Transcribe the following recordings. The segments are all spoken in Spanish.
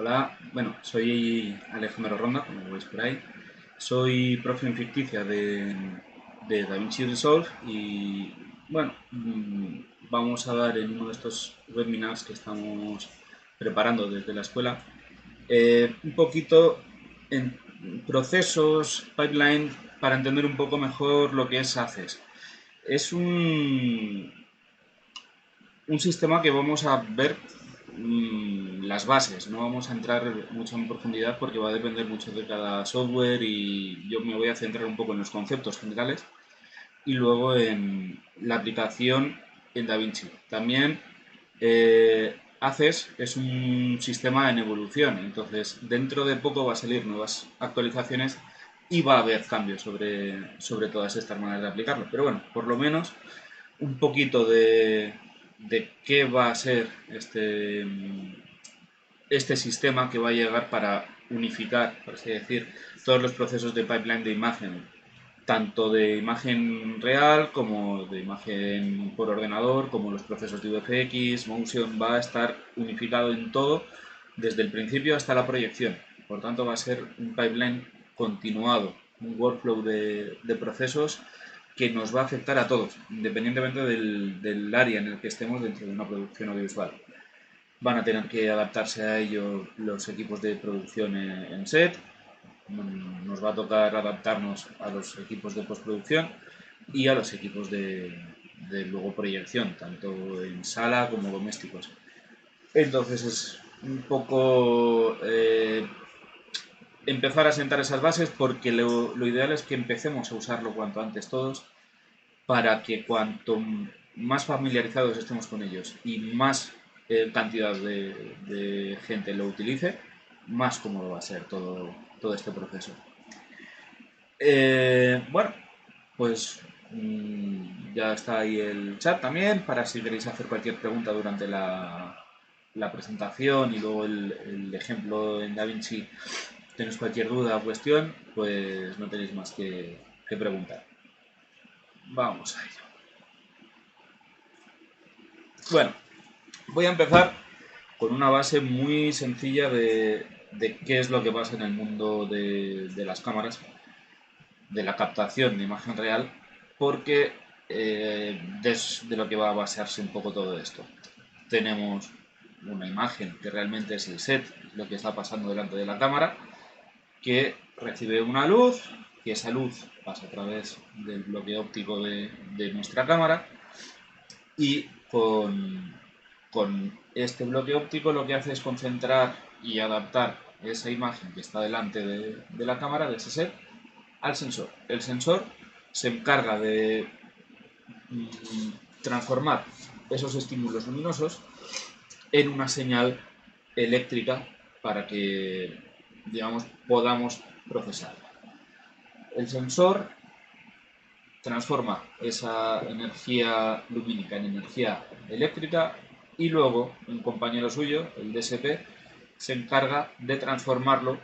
Hola, bueno, soy Alejandro Ronda, como veis por ahí. Soy profe en ficticia de DaVinci Resolve y, bueno, vamos a dar en uno de estos webinars que estamos preparando desde la escuela un poquito en procesos, pipeline, para entender un poco mejor lo que es ACES. Es un sistema que vamos a ver las bases, no vamos a entrar mucho en profundidad porque va a depender mucho de cada software y yo me voy a centrar un poco en los conceptos generales y luego en la aplicación en DaVinci. También ACES es un sistema en evolución, entonces dentro de poco va a salir nuevas actualizaciones y va a haber cambios sobre todas estas maneras de aplicarlo. Pero bueno, por lo menos un poquito de qué va a ser este sistema que va a llegar para unificar, por así decir, todos los procesos de pipeline de imagen, tanto de imagen real como de imagen por ordenador, como los procesos de VFX, Motion, va a estar unificado en todo desde el principio hasta la proyección. Por tanto, va a ser un pipeline continuado, un workflow de procesos que nos va a afectar a todos, independientemente del área en el que estemos dentro de una producción audiovisual. Van a tener que adaptarse a ello los equipos de producción en set, nos va a tocar adaptarnos a los equipos de postproducción y a los equipos de luego proyección, tanto en sala como domésticos. Entonces es un poco empezar a sentar esas bases porque lo ideal es que empecemos a usarlo cuanto antes todos para que cuanto más familiarizados estemos con ellos y más cantidad de gente lo utilice, más cómodo va a ser todo este proceso. Bueno, pues ya está ahí el chat también para si queréis hacer cualquier pregunta durante la presentación y luego el ejemplo en DaVinci, tenéis cualquier duda o cuestión, pues no tenéis más que preguntar. Vamos a ello. Bueno, voy a empezar con una base muy sencilla de qué es lo que pasa en el mundo de las cámaras, de la captación de imagen real, porque de lo que va a basarse un poco todo esto. Tenemos una imagen que realmente es el set, lo que está pasando delante de la cámara, que recibe una luz, y esa luz pasa a través del bloque óptico de nuestra cámara y con este bloque óptico lo que hace es concentrar y adaptar esa imagen que está delante de la cámara, de ese set, al sensor. El sensor se encarga de transformar esos estímulos luminosos en una señal eléctrica para que, digamos, podamos procesarla. El sensor transforma esa energía lumínica en energía eléctrica y luego un compañero suyo, el DSP, se encarga de transformarlo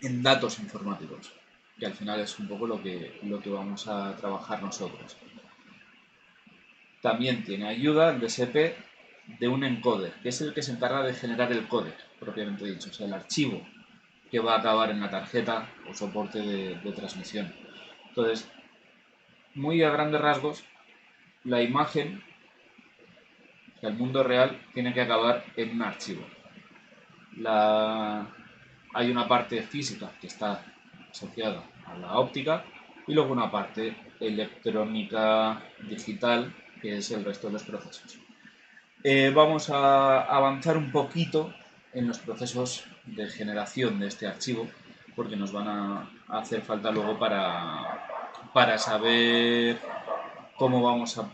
en datos informáticos, que al final es un poco lo que vamos a trabajar nosotros. También tiene ayuda el DSP de un encoder, que es el que se encarga de generar el códec, propiamente dicho, o sea, el archivo que va a acabar en la tarjeta o soporte de transmisión. Entonces, muy a grandes rasgos, la imagen, el mundo real, tiene que acabar en un archivo. Hay una parte física que está asociada a la óptica y luego una parte electrónica digital, que es el resto de los procesos. Vamos a avanzar un poquito en los procesos de generación de este archivo, porque nos van a hacer falta luego para saber cómo vamos a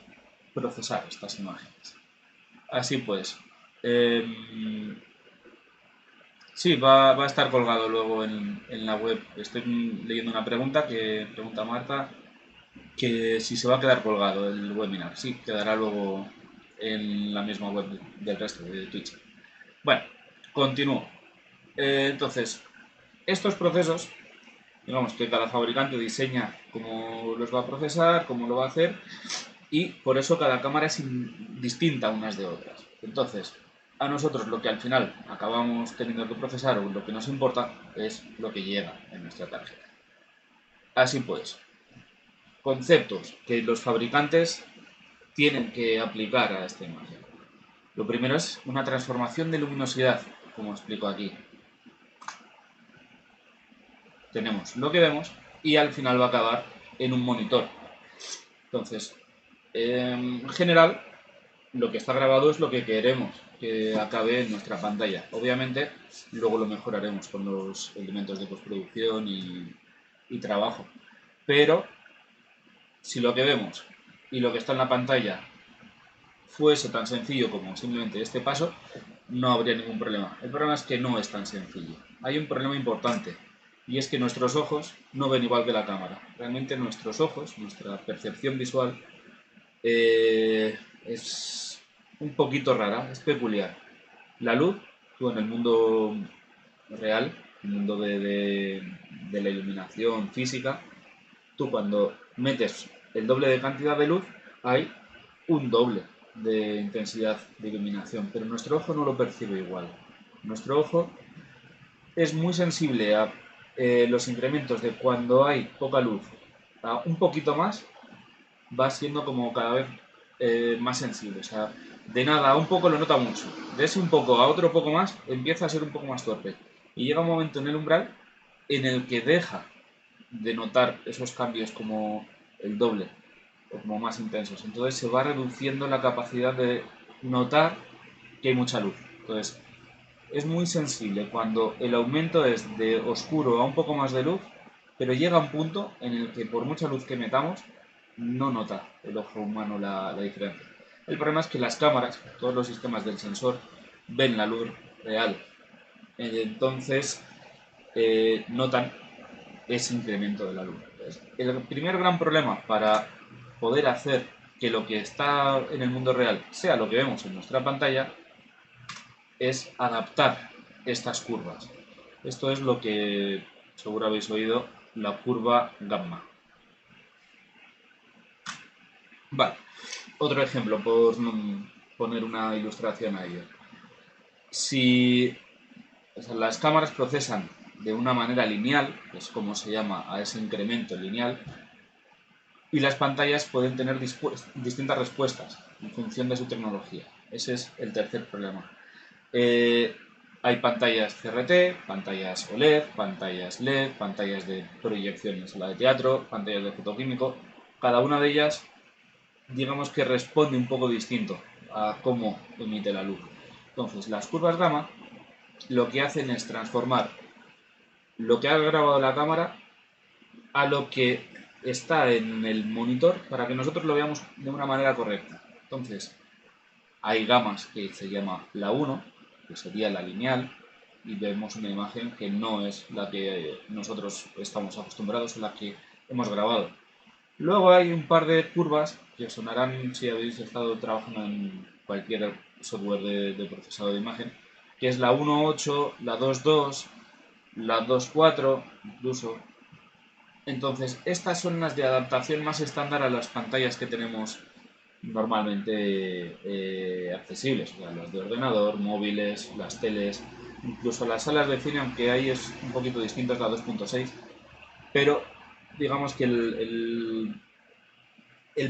procesar estas imágenes. Así pues, sí, va a estar colgado luego en la web. Estoy leyendo una pregunta que pregunta Marta, que si se va a quedar colgado el webinar. Sí, quedará luego en la misma web del resto de Twitch. Bueno, continúo. Entonces, estos procesos, digamos que cada fabricante diseña cómo los va a procesar, cómo lo va a hacer, y por eso cada cámara es distinta unas de otras. Entonces, A nosotros lo que al final acabamos teniendo que procesar o lo que nos importa es lo que llega en nuestra tarjeta. Así pues, conceptos que los fabricantes tienen que aplicar a esta imagen. Lo primero es una transformación de luminosidad, como explico aquí. Tenemos lo que vemos y al final va a acabar en un monitor. Entonces, en general, lo que está grabado es lo que queremos que acabe en nuestra pantalla. Obviamente, luego lo mejoraremos con los elementos de postproducción y trabajo. Pero, si lo que vemos y lo que está en la pantalla fuese tan sencillo como simplemente este paso, no habría ningún problema. El problema es que no es tan sencillo. Hay un problema importante, y es que nuestros ojos no ven igual que la cámara. Realmente nuestros ojos, nuestra percepción visual, es un poquito rara, es peculiar. La luz, tú en el mundo real, el mundo de la iluminación física, tú cuando metes el doble de cantidad de luz, hay un doble de intensidad de iluminación, pero nuestro ojo no lo percibe igual. Nuestro ojo es muy sensible a los incrementos de cuando hay poca luz a un poquito más, va siendo como cada vez más sensible. O sea, de nada a un poco lo nota mucho. De ese un poco a otro poco más, empieza a ser un poco más torpe. Y llega un momento en el umbral en el que deja de notar esos cambios como el doble o como más intensos. Entonces se va reduciendo la capacidad de notar que hay mucha luz. Entonces es muy sensible cuando el aumento es de oscuro a un poco más de luz, pero llega un punto en el que por mucha luz que metamos, no nota el ojo humano la diferencia. El problema es que las cámaras, todos los sistemas del sensor, ven la luz real. Entonces notan ese incremento de la luz. El primer gran problema para poder hacer que lo que está en el mundo real sea lo que vemos en nuestra pantalla es adaptar estas curvas. Esto es lo que seguro habéis oído, la curva gamma. Vale, otro ejemplo por poner una ilustración a ello. Si las cámaras procesan de una manera lineal, que es como se llama a ese incremento lineal, y las pantallas pueden tener distintas respuestas en función de su tecnología. Ese es el tercer problema. Hay pantallas CRT, pantallas OLED, pantallas LED, pantallas de proyección en sala de teatro, pantallas de fotoquímico. Cada una de ellas, digamos que responde un poco distinto a cómo emite la luz. Entonces, las curvas gamma lo que hacen es transformar lo que ha grabado la cámara a lo que está en el monitor para que nosotros lo veamos de una manera correcta. Entonces, hay gamas que se llama la 1, que sería la lineal, y vemos una imagen que no es la que nosotros estamos acostumbrados o la que hemos grabado. Luego hay un par de curvas que sonarán si habéis estado trabajando en cualquier software de procesado de imagen, que es la 1.8, la 2.2, la 2.4, incluso. Entonces, estas son las de adaptación más estándar a las pantallas que tenemos normalmente accesibles, o sea, las de ordenador, móviles, las teles, incluso las salas de cine, aunque ahí es un poquito distinto, es la 2.6, pero digamos que el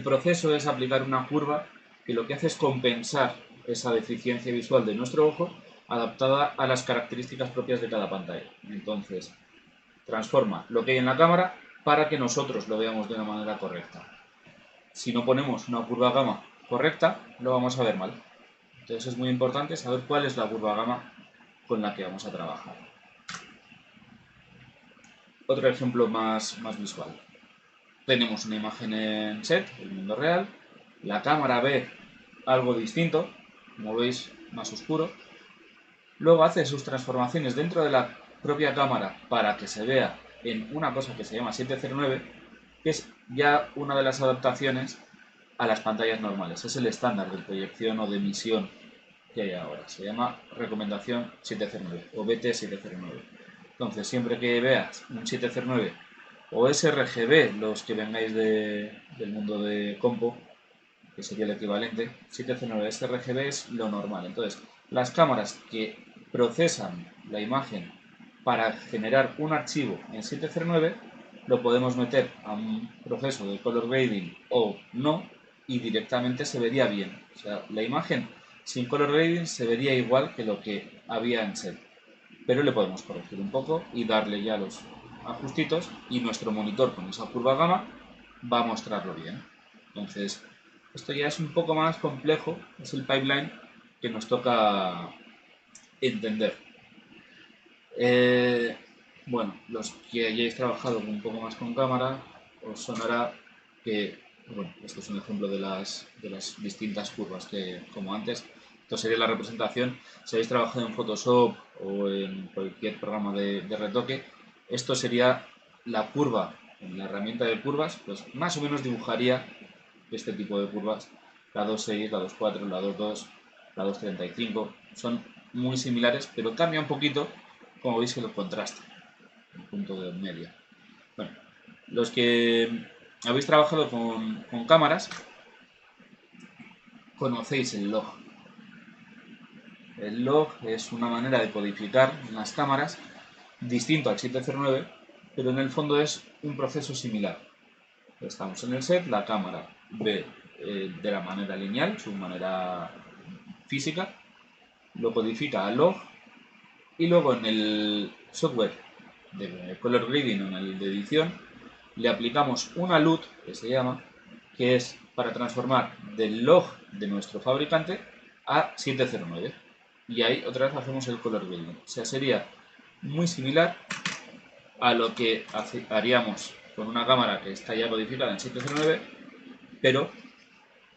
proceso es aplicar una curva que lo que hace es compensar esa deficiencia visual de nuestro ojo adaptada a las características propias de cada pantalla. Entonces, transforma lo que hay en la cámara para que nosotros lo veamos de una manera correcta. Si no ponemos una curva gamma correcta, lo vamos a ver mal. Entonces es muy importante saber cuál es la curva gamma con la que vamos a trabajar. Otro ejemplo más visual. Tenemos una imagen en set, el mundo real. La cámara ve algo distinto, como veis, más oscuro. Luego hace sus transformaciones dentro de la propia cámara para que se vea en una cosa que se llama 709, que es ya una de las adaptaciones a las pantallas normales. Es el estándar de proyección o de emisión que hay ahora. Se llama recomendación 709 o BT709. Entonces, siempre que veas un 709 o sRGB, los que vengáis del mundo de compo, que sería el equivalente, 709 sRGB es lo normal. Entonces, Las cámaras que procesan la imagen para generar un archivo en 709 lo podemos meter a un proceso de color grading o no y directamente se vería bien. O sea, la imagen sin color grading se vería igual que lo que había en set, pero le podemos corregir un poco y darle ya los ajustitos y nuestro monitor con esa curva gamma va a mostrarlo bien. Entonces, esto ya es un poco más complejo, es el pipeline que nos toca entender. Eh, bueno, los que hayáis trabajado un poco más con cámara, os sonará que, bueno, esto es un ejemplo de las distintas curvas que, como antes, esto sería la representación. Si habéis trabajado en Photoshop o en cualquier programa de retoque, esto sería la curva. En la herramienta de curvas, pues más o menos dibujaría este tipo de curvas, la 2.6, la 2.4, la 2.2, la 2.35, son muy similares, pero cambia un poquito, como veis, el contraste, el punto de media. Bueno, los que habéis trabajado con cámaras, conocéis el log. El log es una manera de codificar las cámaras, distinto al 709, pero en el fondo es un proceso similar. Estamos en el set, la cámara ve de la manera lineal, su manera física, lo codifica a log y luego en el software de color grading o en el de edición le aplicamos una LUT, que se llama, que es para transformar del log de nuestro fabricante a 709. Y ahí otra vez hacemos el color grading. O sea, sería muy similar a lo que haríamos con una cámara que está ya codificada en 709, pero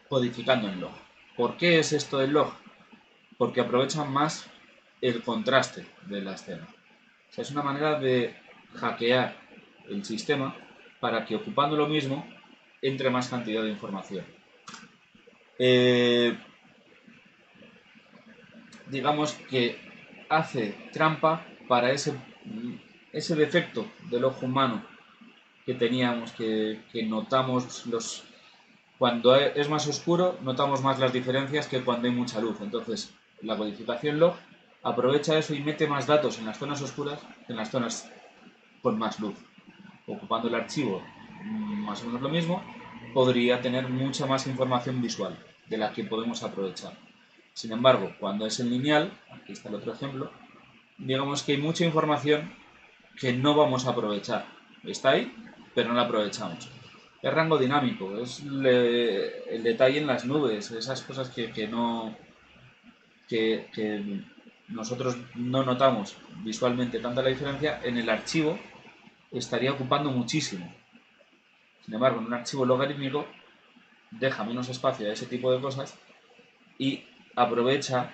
codificando en log. ¿Por qué es esto del log? Porque aprovechan más el contraste de la escena. O sea, es una manera de hackear el sistema para que ocupando lo mismo entre más cantidad de información. Digamos que hace trampa para ese defecto del ojo humano que teníamos, que notamos cuando es más oscuro, notamos más las diferencias que cuando hay mucha luz. Entonces, la codificación log aprovecha eso y mete más datos en las zonas oscuras que en las zonas con más luz. Ocupando el archivo más o menos lo mismo, podría tener mucha más información visual de la que podemos aprovechar. Sin embargo, cuando es en lineal, aquí está el otro ejemplo, digamos que hay mucha información que no vamos a aprovechar. Está ahí, pero no la aprovechamos. Es rango dinámico, es el detalle en las nubes, esas cosas que nosotros no notamos visualmente tanta la diferencia, en el archivo estaría ocupando muchísimo. Sin embargo, en un archivo logarítmico deja menos espacio a ese tipo de cosas y aprovecha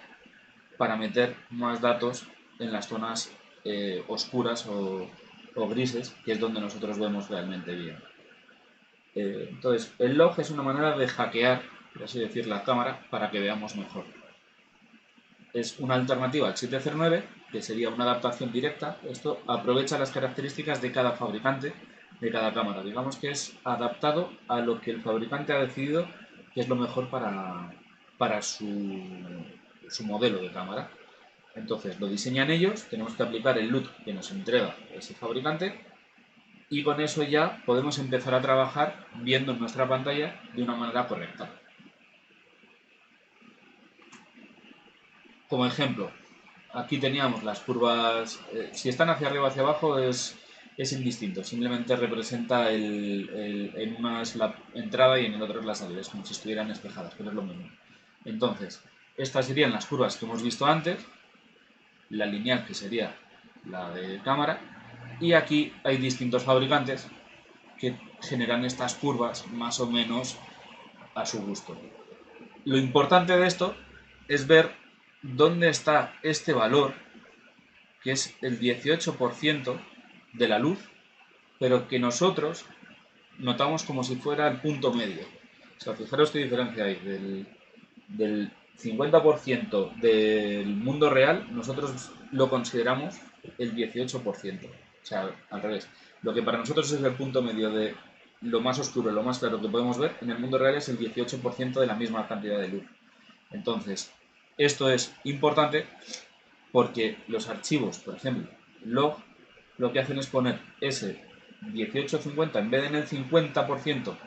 para meter más datos en las zonas oscuras o grises, que es donde nosotros vemos realmente bien. Entonces, el log es una manera de hackear, por así decir, la cámara para que veamos mejor. Es una alternativa al 709, que sería una adaptación directa. Esto aprovecha las características de cada fabricante, de cada cámara. Digamos que es adaptado a lo que el fabricante ha decidido que es lo mejor para su modelo de cámara. Entonces lo diseñan ellos, tenemos que aplicar el LUT que nos entrega ese fabricante y con eso ya podemos empezar a trabajar viendo en nuestra pantalla de una manera correcta. Como ejemplo, aquí teníamos las curvas, si están hacia arriba o hacia abajo es indistinto, simplemente representa en una es la entrada y en el otro es la salida, es como si estuvieran espejadas, pero es lo mismo. Entonces, estas serían las curvas que hemos visto antes, la lineal que sería la de cámara, y aquí hay distintos fabricantes que generan estas curvas más o menos a su gusto. Lo importante de esto es ver dónde está este valor, que es el 18% de la luz, pero que nosotros notamos como si fuera el punto medio. O sea, fijaros qué diferencia hay del 50% del mundo real, nosotros lo consideramos el 18%. O sea, al revés. Lo que para nosotros es el punto medio de lo más oscuro, lo más claro que podemos ver, en el mundo real es el 18% de la misma cantidad de luz. Entonces, Esto es importante porque los archivos, por ejemplo, log, lo que hacen es poner ese 1850 en vez de en el 50%,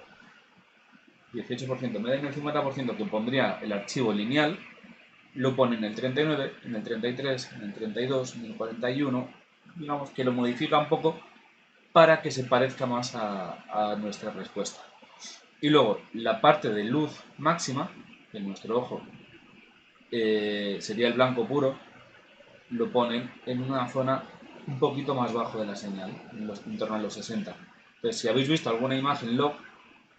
18% en vez de en el 50% que pondría el archivo lineal, lo pone en el 39, en el 33, en el 32, en el 41, digamos que lo modifica un poco para que se parezca más a nuestra respuesta. Y luego, la parte de luz máxima, que nuestro ojo sería el blanco puro, lo ponen en una zona un poquito más bajo de la señal, en torno a los 60. Entonces, si habéis visto alguna imagen log,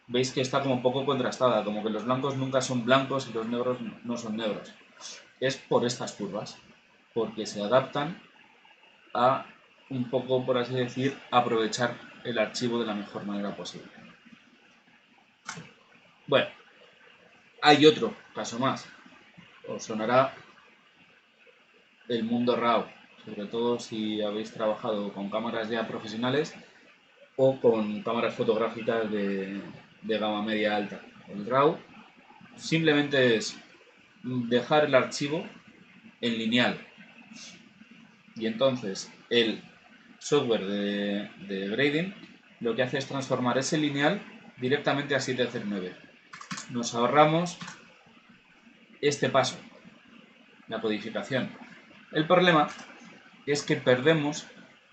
veis que está como un poco contrastada, como que los blancos nunca son blancos y los negros no son negros. Es por estas curvas, porque se adaptan a un poco, por así decir, aprovechar el archivo de la mejor manera posible. Bueno, hay otro caso más. Os sonará el mundo RAW, sobre todo si habéis trabajado con cámaras ya profesionales o con cámaras fotográficas de gama media alta. El RAW simplemente es dejar el archivo en lineal y entonces el software de grading lo que hace es transformar ese lineal directamente a 709. Nos ahorramos este paso, la codificación. El problema es que perdemos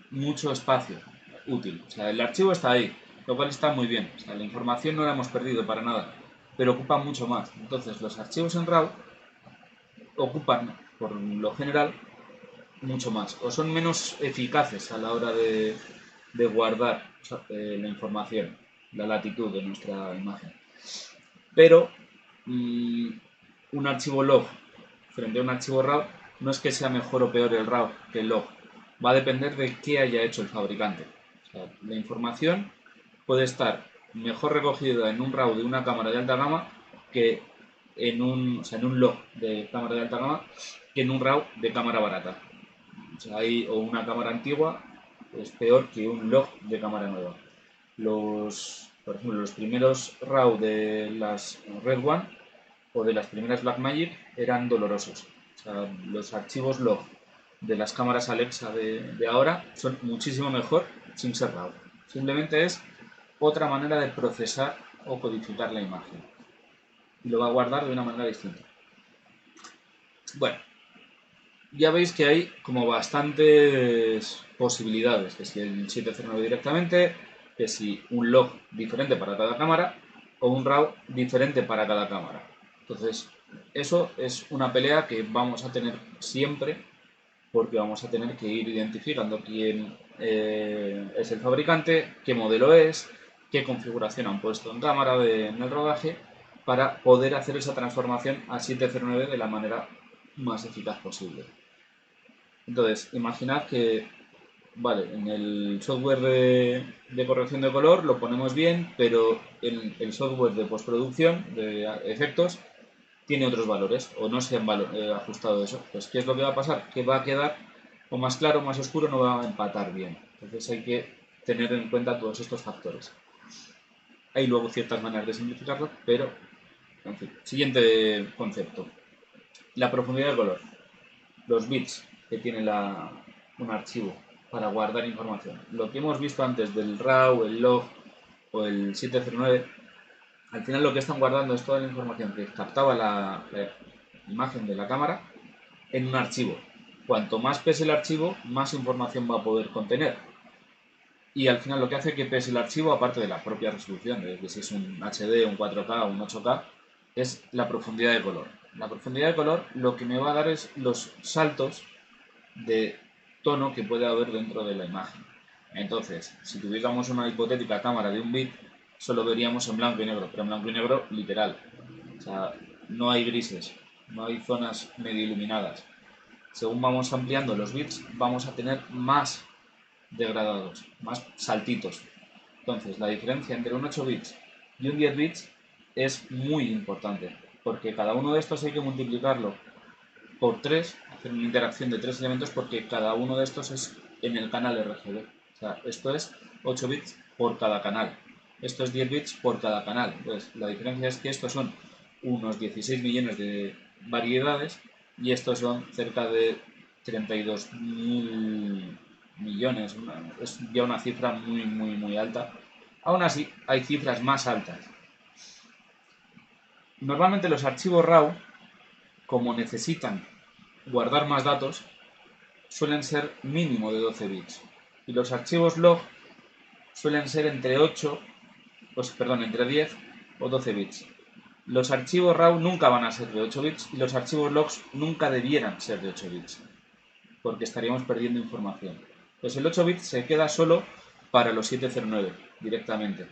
mucho espacio útil. O sea, el archivo está ahí, lo cual está muy bien. O sea, la información no la hemos perdido para nada, pero ocupa mucho más. Entonces, los archivos en RAW ocupan, por lo general, mucho más. O son menos eficaces a la hora de guardar la información, la latitud de nuestra imagen. Pero un archivo log frente a un archivo RAW no es que sea mejor o peor el RAW que el log. Va a depender de qué haya hecho el fabricante. O sea, la información puede estar mejor recogida en un RAW de una cámara de alta gama que en un log de cámara de alta gama que en un RAW de cámara barata. O sea, o una cámara antigua es peor que un log de cámara nueva. Por ejemplo, los primeros RAW de las Red One o de las primeras Blackmagic eran dolorosos. O sea, los archivos log de las cámaras Alexa de ahora son muchísimo mejor sin ser RAW. Simplemente es otra manera de procesar o codificar la imagen. Y lo va a guardar de una manera distinta. Bueno, ya veis que hay como bastantes posibilidades, que si el 709 directamente, que si un log diferente para cada cámara o un RAW diferente para cada cámara. Entonces, eso es una pelea que vamos a tener siempre porque vamos a tener que ir identificando quién es el fabricante, qué modelo es, qué configuración han puesto en cámara en el rodaje para poder hacer esa transformación a 709 de la manera más eficaz posible. Entonces, imaginad que, vale, en el software de corrección de color lo ponemos bien, pero en el software de postproducción, de efectos, tiene otros valores o no se han ajustado eso. Pues, ¿qué es lo que va a pasar? Que va a quedar o más claro o más oscuro, no va a empatar bien. Entonces hay que tener en cuenta todos estos factores. Hay luego ciertas maneras de simplificarlo, pero, en fin. Siguiente concepto. La profundidad de color. Los bits que tiene un archivo para guardar información. Lo que hemos visto antes del RAW, el log o el 709, al final lo que están guardando es toda la información que captaba la imagen de la cámara en un archivo. Cuanto más pese el archivo, más información va a poder contener. Y al final lo que hace que pese el archivo, aparte de la propia resolución, de que si es un HD, un 4K o un 8K, es la profundidad de color. La profundidad de color lo que me va a dar es los saltos de tono que puede haber dentro de la imagen. Entonces, si tuviéramos una hipotética cámara de un bit, solo veríamos en blanco y negro, pero en blanco y negro literal. O sea, no hay grises, no hay zonas medio iluminadas. Según vamos ampliando los bits, vamos a tener más degradados, más saltitos. Entonces, la diferencia entre un 8 bits y un 10 bits es muy importante, porque cada uno de estos hay que multiplicarlo por 3, hacer una interacción de 3 elementos, porque cada uno de estos es en el canal RGB. O sea, esto es 8 bits por cada canal. Esto es 10 bits por cada canal. Entonces, la diferencia es que estos son unos 16 millones de variedades y estos son cerca de 32.000 millones, es ya una cifra muy, muy, muy alta. Aún así, hay cifras más altas. Normalmente los archivos RAW, como necesitan guardar más datos, suelen ser mínimo de 12 bits. Y los archivos log suelen ser entre 10 o 12 bits. Los archivos RAW nunca van a ser de 8 bits y los archivos logs nunca debieran ser de 8 bits, porque estaríamos perdiendo información. Pues el 8 bits se queda solo para los 709 directamente.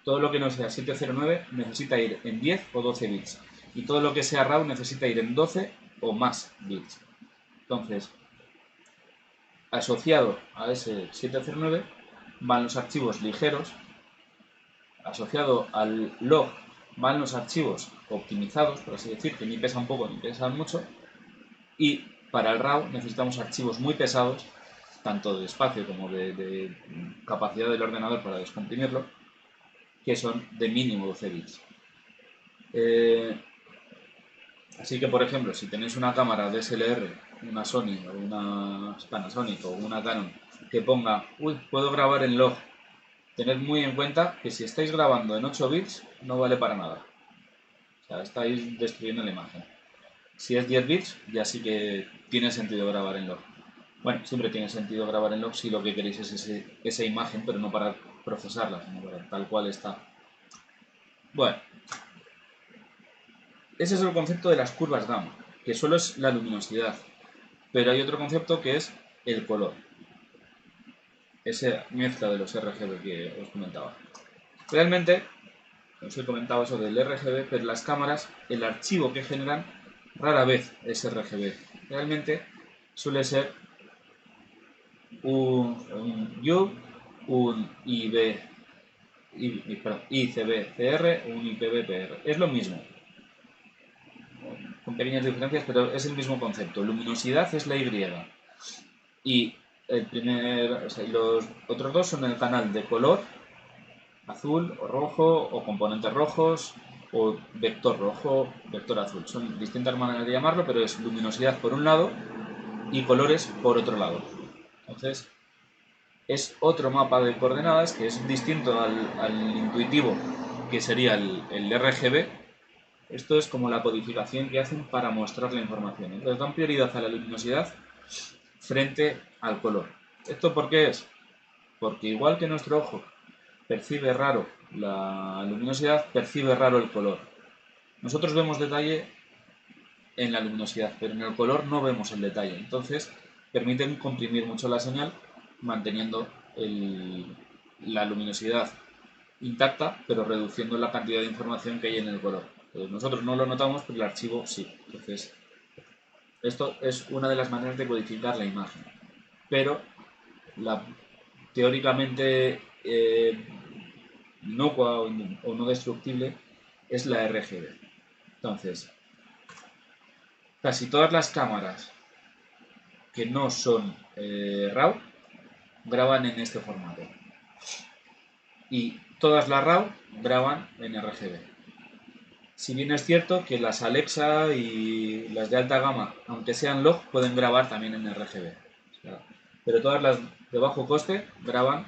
Todo lo que no sea 709 necesita ir en 10 o 12 bits. Y todo lo que sea RAW necesita ir en 12 o más bits. Entonces, asociado a ese 709 van los archivos ligeros, asociado al log van los archivos optimizados, por así decir, que ni pesan poco ni pesan mucho, y para el RAW necesitamos archivos muy pesados, tanto de espacio como de capacidad del ordenador para descomprimirlo, que son de mínimo 12 bits. Así que, por ejemplo, si tenéis una cámara DSLR, una Sony o una Panasonic o una Canon que ponga, puedo grabar en log, tened muy en cuenta que si estáis grabando en 8 bits no vale para nada. O sea, estáis destruyendo la imagen. Si es 10 bits, ya sí que tiene sentido grabar en log. Bueno, siempre tiene sentido grabar en log si lo que queréis es esa imagen, pero no para procesarla, sino para tal cual está. Bueno, ese es el concepto de las curvas gamma, que solo es la luminosidad. Pero hay otro concepto que es el color. Esa mezcla de los RGB que os comentaba. Realmente, os he comentado eso del RGB, pero las cámaras, el archivo que generan rara vez es RGB. Realmente suele ser un YUV, un ICB-CR, un IPB-PR. Es lo mismo, con pequeñas diferencias, pero es el mismo concepto. Luminosidad es la Y. Y los otros dos son el canal de color, azul o rojo, o componentes rojos, o vector rojo, vector azul. Son distintas maneras de llamarlo, pero es luminosidad por un lado y colores por otro lado. Entonces, es otro mapa de coordenadas que es distinto al intuitivo, que sería el RGB. Esto es como la codificación que hacen para mostrar la información. Entonces dan prioridad a la luminosidad frente al color. ¿Esto por qué es? Porque igual que nuestro ojo percibe raro la luminosidad, percibe raro el color. Nosotros vemos detalle en la luminosidad, pero en el color no vemos el detalle. Entonces permiten comprimir mucho la señal manteniendo la luminosidad intacta, pero reduciendo la cantidad de información que hay en el color. Nosotros no lo notamos, pero el archivo sí. Entonces, esto es una de las maneras de codificar la imagen. Pero la teóricamente inocua o no destructible es la RGB. Entonces, casi todas las cámaras que no son RAW graban en este formato. Y todas las RAW graban en RGB. Si bien es cierto que las Alexa y las de alta gama, aunque sean log, pueden grabar también en RGB. O sea, pero todas las de bajo coste graban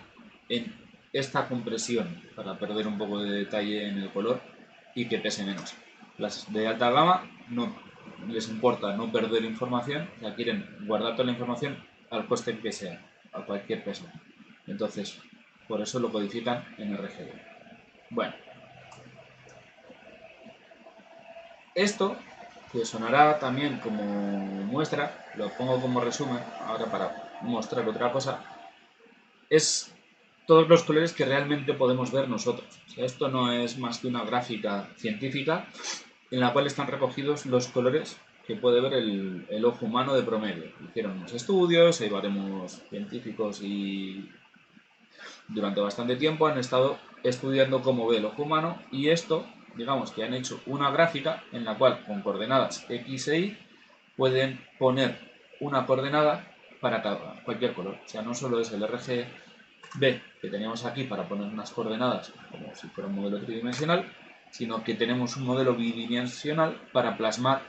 en esta compresión para perder un poco de detalle en el color y que pese menos. Las de alta gama no les importa no perder información, o sea, quieren guardar toda la información al coste que sea, a cualquier peso. Entonces, por eso lo codifican en RGB. Bueno, esto, que sonará también como muestra, lo pongo como resumen ahora para mostrar otra cosa, es todos los colores que realmente podemos ver nosotros. O sea, esto no es más que una gráfica científica en la cual están recogidos los colores que puede ver el ojo humano de promedio. Hicieron unos estudios, hay varios científicos y durante bastante tiempo han estado estudiando cómo ve el ojo humano y esto, digamos que han hecho una gráfica en la cual con coordenadas X e Y pueden poner una coordenada para cualquier color. O sea, no solo es el RGB que teníamos aquí para poner unas coordenadas como si fuera un modelo tridimensional, sino que tenemos un modelo bidimensional para plasmar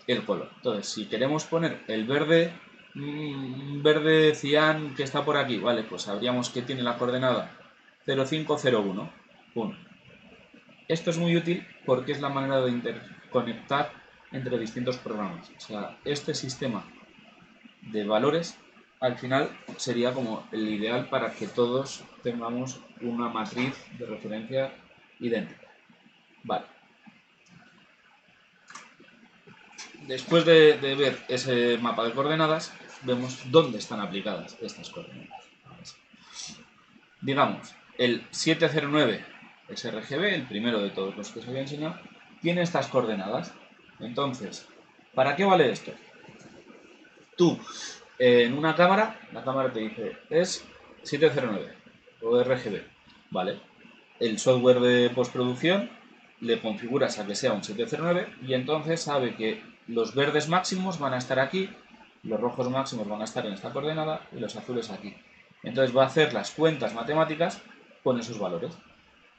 el color. Entonces, si queremos poner el verde, verde cian que está por aquí, vale, pues sabríamos que tiene la coordenada 0501. Pum. Esto es muy útil porque es la manera de interconectar entre distintos programas. O sea, este sistema de valores al final sería como el ideal para que todos tengamos una matriz de referencia idéntica. Vale. Después de ver ese mapa de coordenadas, vemos dónde están aplicadas estas coordenadas. Digamos, el 709 sRGB, el primero de todos los que os había enseñado, tiene estas coordenadas. Entonces, ¿para qué vale esto? Tú, en una cámara, la cámara te dice, es 709 o RGB, ¿vale? El software de postproducción le configuras a que sea un 709 y entonces sabe que los verdes máximos van a estar aquí, los rojos máximos van a estar en esta coordenada y los azules aquí. Entonces va a hacer las cuentas matemáticas con esos valores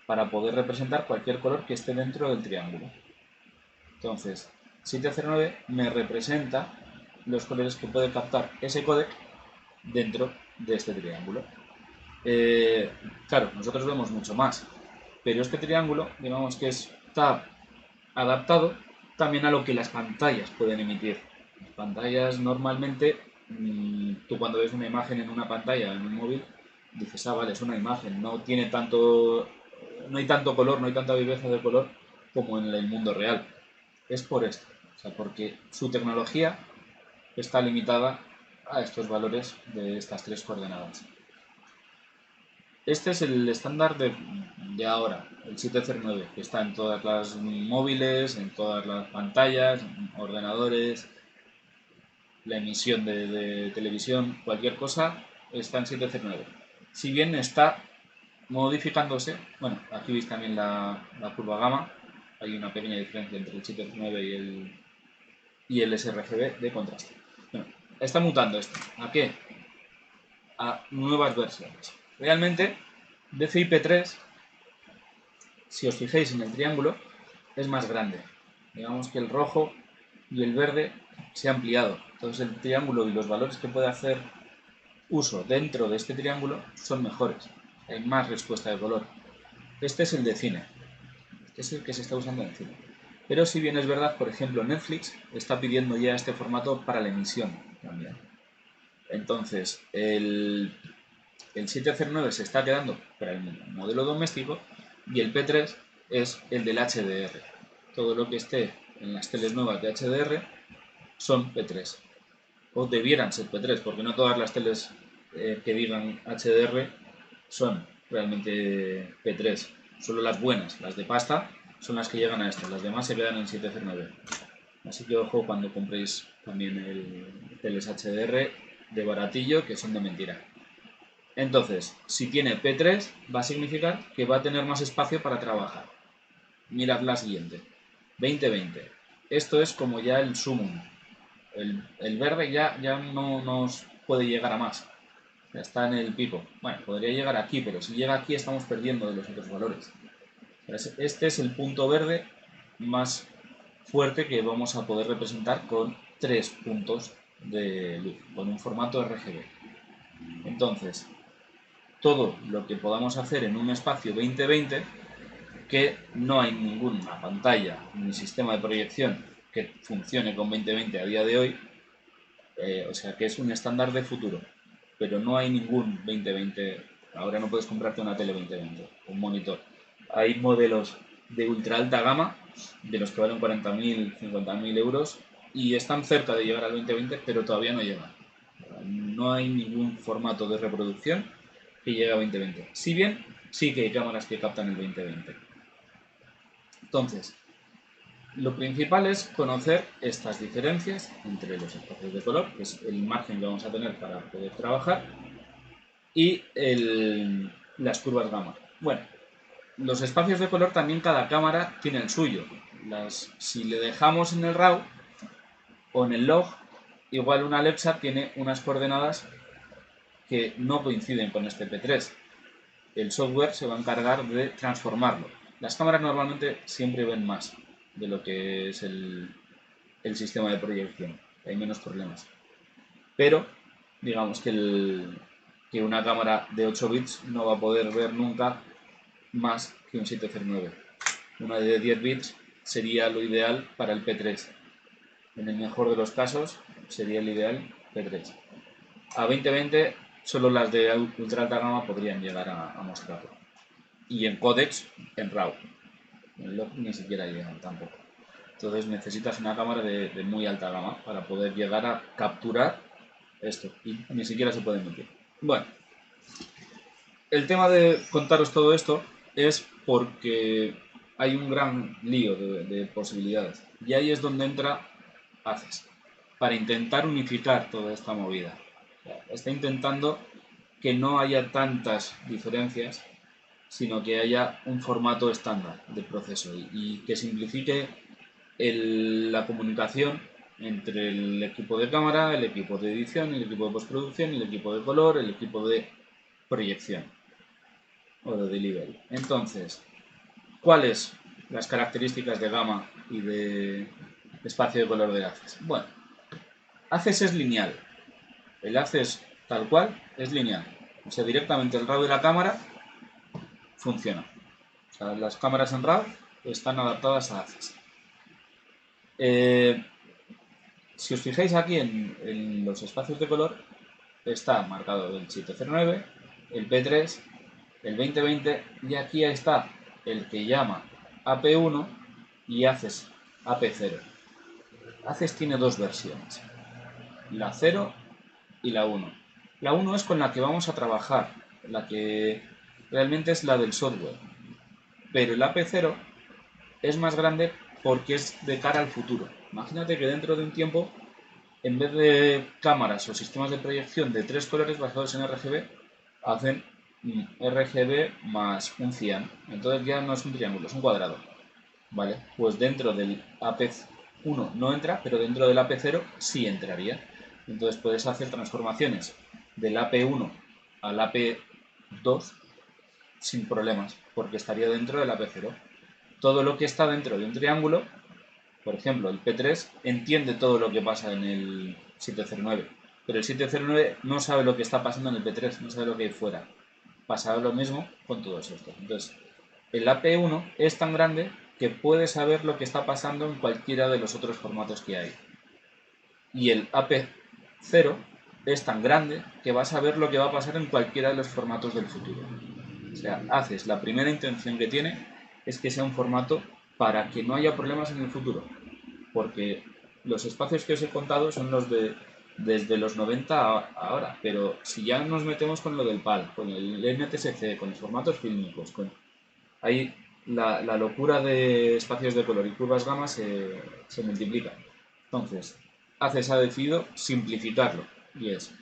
para poder representar cualquier color que esté dentro del triángulo. Entonces, 709 me representa los colores que puede captar ese códec dentro de este triángulo. Claro, nosotros vemos mucho más, pero este triángulo, digamos que está adaptado también a lo que las pantallas pueden emitir. Las pantallas normalmente, tú cuando ves una imagen en una pantalla, en un móvil, dices, ah, vale, es una imagen, no hay tanto color, no hay tanta viveza de color como en el mundo real. Es por esto, o sea, porque su tecnología está limitada a estos valores de estas tres coordenadas. Este es el estándar de ahora, el 709, que está en todas las móviles, en todas las pantallas, ordenadores, la emisión de televisión, cualquier cosa, está en 709. Si bien está modificándose, bueno, aquí veis también la curva gamma, hay una pequeña diferencia entre el 709 y el sRGB de contraste. Bueno, está mutando esto. ¿A qué? A nuevas versiones. Realmente, DCI-P3, si os fijáis en el triángulo, es más grande. Digamos que el rojo y el verde se ha ampliado. Entonces el triángulo y los valores que puede hacer uso dentro de este triángulo son mejores. Hay más respuesta de color. Este es el de cine. Este es el que se está usando en cine. Pero si bien es verdad, por ejemplo, Netflix está pidiendo ya este formato para la emisión también. Entonces, el 709 se está quedando para el modelo doméstico y el P3 es el del HDR. Todo lo que esté en las teles nuevas de HDR son P3. O debieran ser P3, porque no todas las teles que digan HDR son realmente P3. Solo las buenas, las de pasta, son las que llegan a esto. Las demás se quedan en 709. Así que ojo cuando compréis también el teles HDR de baratillo, que son de mentira. Entonces, si tiene P3, va a significar que va a tener más espacio para trabajar. Mirad la siguiente. 2020. Esto es como ya el sumum. El verde ya no nos puede llegar a más. Ya está en el pico. Bueno, podría llegar aquí, pero si llega aquí estamos perdiendo de los otros valores. Este es el punto verde más fuerte que vamos a poder representar con 3 puntos de luz, con un formato RGB. Entonces, todo lo que podamos hacer en un espacio 2020, que no hay ninguna pantalla ni sistema de proyección que funcione con 2020 a día de hoy, o sea que es un estándar de futuro, pero no hay ningún 2020, ahora no puedes comprarte una tele 2020, un monitor. Hay modelos de ultra alta gama, de los que valen 40.000, 50.000 euros, y están cerca de llegar al 2020, pero todavía no llegan. No hay ningún formato de reproducción que llegue a 2020. Si bien, sí que hay cámaras que captan el 2020. Entonces, lo principal es conocer estas diferencias entre los espacios de color, que es el margen que vamos a tener para poder trabajar, y las curvas gamma. Bueno, los espacios de color también cada cámara tiene el suyo. Si le dejamos en el RAW o en el log, igual una Alexa tiene unas coordenadas que no coinciden con este P3. El software se va a encargar de transformarlo. Las cámaras normalmente siempre ven más de lo que es el el sistema de proyección, hay menos problemas. Pero digamos que una cámara de 8 bits no va a poder ver nunca más que un 709. Una de 10 bits sería lo ideal para el P3. En el mejor de los casos sería el ideal P3. A 2020 solo las de ultra alta gama podrían llegar a mostrarlo. Y en códecs, en RAW. En log ni siquiera llegan tampoco. Entonces necesitas una cámara de muy alta gama para poder llegar a capturar esto. Y ni siquiera se puede meter. Bueno, el tema de contaros todo esto es porque hay un gran lío de posibilidades. Y ahí es donde entra ACES, para intentar unificar toda esta movida. O sea, está intentando que no haya tantas diferencias, sino que haya un formato estándar de proceso y que simplifique la comunicación entre el equipo de cámara, el equipo de edición, el equipo de postproducción, el equipo de color, el equipo de proyección o de delivery. Entonces, ¿cuáles las características de gama y de espacio de color de ACES? Bueno, ACES es lineal. El ACES tal cual es lineal. O sea, directamente el RAW de la cámara funciona. O sea, las cámaras en RAW están adaptadas a ACES. Si os fijáis aquí en los espacios de color, está marcado el 709, el P3, el 2020 y aquí está el que llama AP1 y ACES AP0. ACES tiene dos versiones, la 0 y la 1. La 1 es con la que vamos a trabajar, la que realmente es la del software, pero el AP0 es más grande porque es de cara al futuro. Imagínate que dentro de un tiempo, en vez de cámaras o sistemas de proyección de 3 colores basados en RGB, hacen RGB más un cian. Entonces ya no es un triángulo, es un cuadrado. ¿Vale? Pues dentro del AP1 no entra, pero dentro del AP0 sí entraría. Entonces puedes hacer transformaciones del AP1 al AP2 sin problemas, porque estaría dentro del AP0. Todo lo que está dentro de un triángulo, por ejemplo, el P3 entiende todo lo que pasa en el 709, pero el 709 no sabe lo que está pasando en el P3, no sabe lo que hay fuera. Pasará lo mismo con todos estos. Entonces, el AP1 es tan grande que puede saber lo que está pasando en cualquiera de los otros formatos que hay. Y el AP0 es tan grande que va a saber lo que va a pasar en cualquiera de los formatos del futuro. O sea, ACES, la primera intención que tiene es que sea un formato para que no haya problemas en el futuro. Porque los espacios que os he contado son los de desde los 90 a ahora, pero si ya nos metemos con lo del PAL, con el NTSC, con los formatos fílmicos, ahí la locura de espacios de color y curvas gamma se multiplica. Entonces, ACES ha decidido simplificarlo y es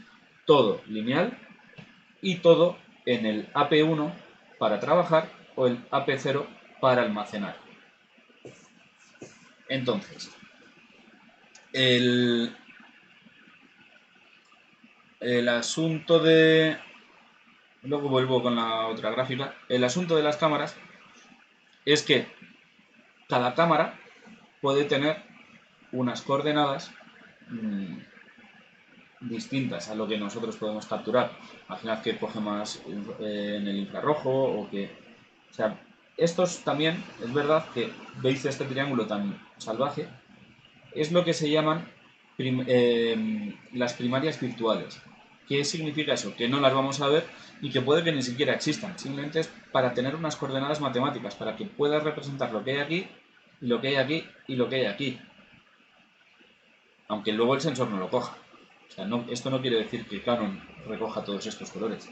todo lineal y todo en el AP1 para trabajar o el AP0 para almacenar. Entonces, el asunto de... Luego vuelvo con la otra gráfica. El asunto de las cámaras es que cada cámara puede tener unas coordenadas distintas a lo que nosotros podemos capturar. Imaginad que coge más en el infrarrojo o que... O sea, estos también, es verdad que veis este triángulo tan salvaje, es lo que se llaman las primarias virtuales. ¿Qué significa eso? Que no las vamos a ver y que puede que ni siquiera existan. Simplemente es para tener unas coordenadas matemáticas, para que puedas representar lo que hay aquí, lo que hay aquí y lo que hay aquí. Aunque luego el sensor no lo coja. O sea, esto no quiere decir que Canon recoja todos estos colores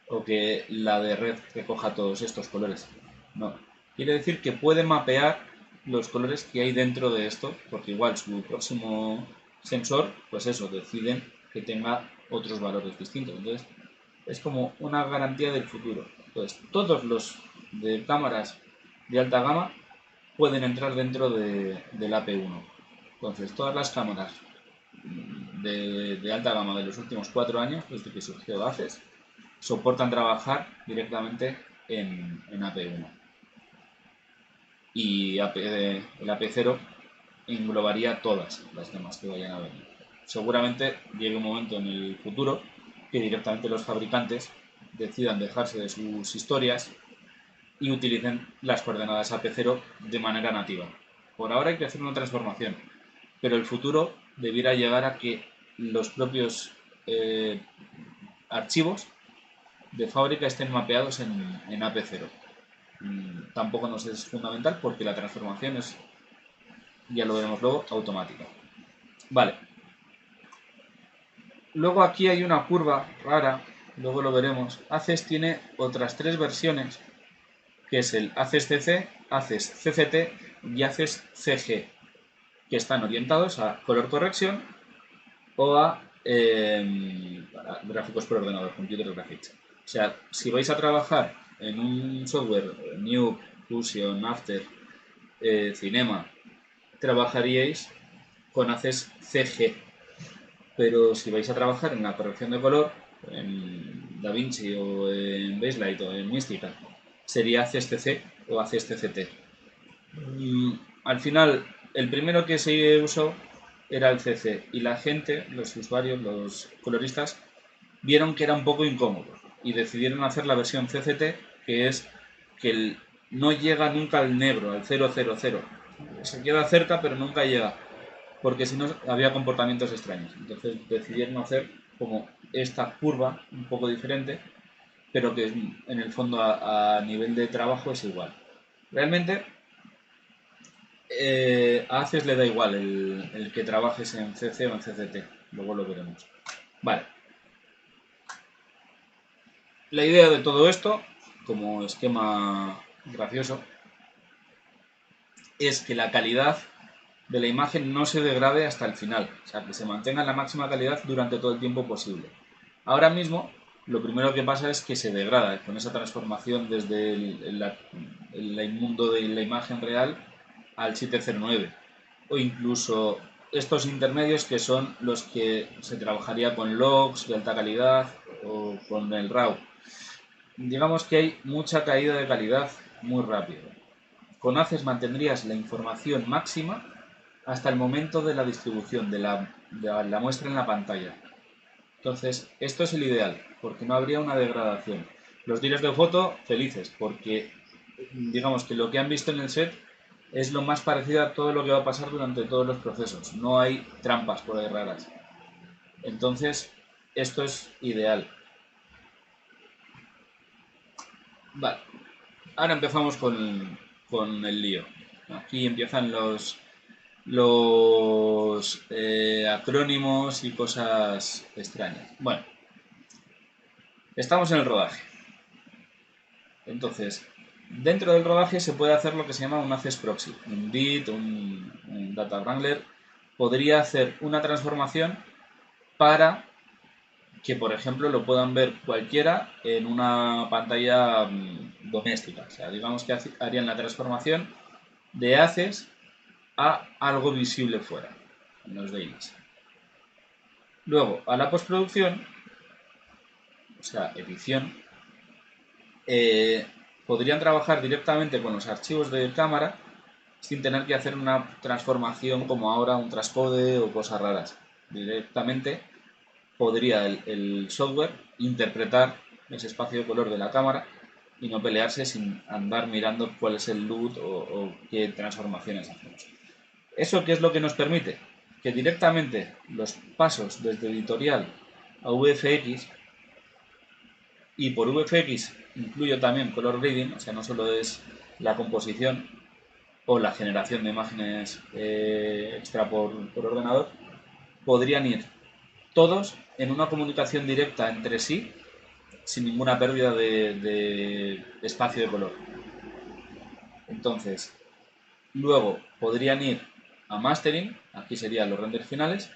o que la de Red recoja todos estos colores. No. Quiere decir que puede mapear los colores que hay dentro de esto, porque igual su próximo sensor, pues eso, deciden que tenga otros valores distintos. Entonces, es como una garantía del futuro. Entonces, todos los de cámaras de alta gama pueden entrar dentro del AP1. Entonces, todas las cámaras de alta gama de los últimos 4 años, desde que surgió ACES, soportan trabajar directamente en AP1. Y el AP0 englobaría todas las demás que vayan a venir. Seguramente llegue un momento en el futuro que directamente los fabricantes decidan dejarse de sus historias y utilicen las coordenadas AP0 de manera nativa. Por ahora hay que hacer una transformación, pero el futuro debiera llegar a que los propios archivos de fábrica estén mapeados en AP0. Tampoco nos es fundamental porque la transformación es, ya lo veremos luego, automática. Vale. Luego aquí hay una curva rara, luego lo veremos. ACES tiene otras 3 versiones, que es el ACES CC, ACES CCT y ACES CG, que están orientados a color correction o a gráficos por ordenador, computer graphics. O sea, si vais a trabajar en un software New, Fusion, After, Cinema, trabajaríais con ACES CG. Pero si vais a trabajar en la corrección de color, en DaVinci o en Baselight o en Mystica, sería ACES CC o ACES CCT. Al final, el primero que se usó era el CC y la gente, los usuarios, los coloristas, vieron que era un poco incómodo y decidieron hacer la versión CCT, que es que no llega nunca al negro, al 000. Se queda cerca pero nunca llega, porque si no había comportamientos extraños. Entonces decidieron hacer como esta curva un poco diferente, pero que en el fondo a nivel de trabajo es igual. Realmente a ACES le da igual el que trabajes en CC o en CCT, luego lo veremos. Vale. La idea de todo esto, como esquema gracioso, es que la calidad de la imagen no se degrade hasta el final, o sea, que se mantenga en la máxima calidad durante todo el tiempo posible. Ahora mismo, lo primero que pasa es que se degrada con esa transformación desde el mundo de la imagen real al 709, o incluso estos intermedios que son los que se trabajaría con logs de alta calidad o con el RAW. Digamos que hay mucha caída de calidad muy rápido. Con ACES mantendrías la información máxima hasta el momento de la distribución de la muestra en la pantalla. Entonces, esto es el ideal, porque no habría una degradación. Los directores de foto, felices, porque digamos que lo que han visto en el set es lo más parecido a todo lo que va a pasar durante todos los procesos. No hay trampas por ahí raras. Entonces, esto es ideal. Vale, ahora empezamos con el lío. Aquí empiezan los acrónimos y cosas extrañas. Bueno, estamos en el rodaje. Entonces, dentro del rodaje se puede hacer lo que se llama un access proxy. Un DIT, un data wrangler, podría hacer una transformación para que, por ejemplo, lo puedan ver cualquiera en una pantalla doméstica. O sea, digamos que harían la transformación de access a algo visible fuera, en los dailies. Luego, a la postproducción, o sea, edición, podrían trabajar directamente con los archivos de cámara sin tener que hacer una transformación como ahora un transcode o cosas raras. Directamente podría el software interpretar ese espacio de color de la cámara y no pelearse sin andar mirando cuál es el LUT o qué transformaciones hacemos. ¿Eso qué es lo que nos permite? Que directamente los pasos desde editorial a VFX, y por VFX incluyo también color grading, o sea, no solo es la composición o la generación de imágenes extra por ordenador, podrían ir todos en una comunicación directa entre sí sin ninguna pérdida de espacio de color. Entonces, luego podrían ir a mastering, aquí serían los renders finales,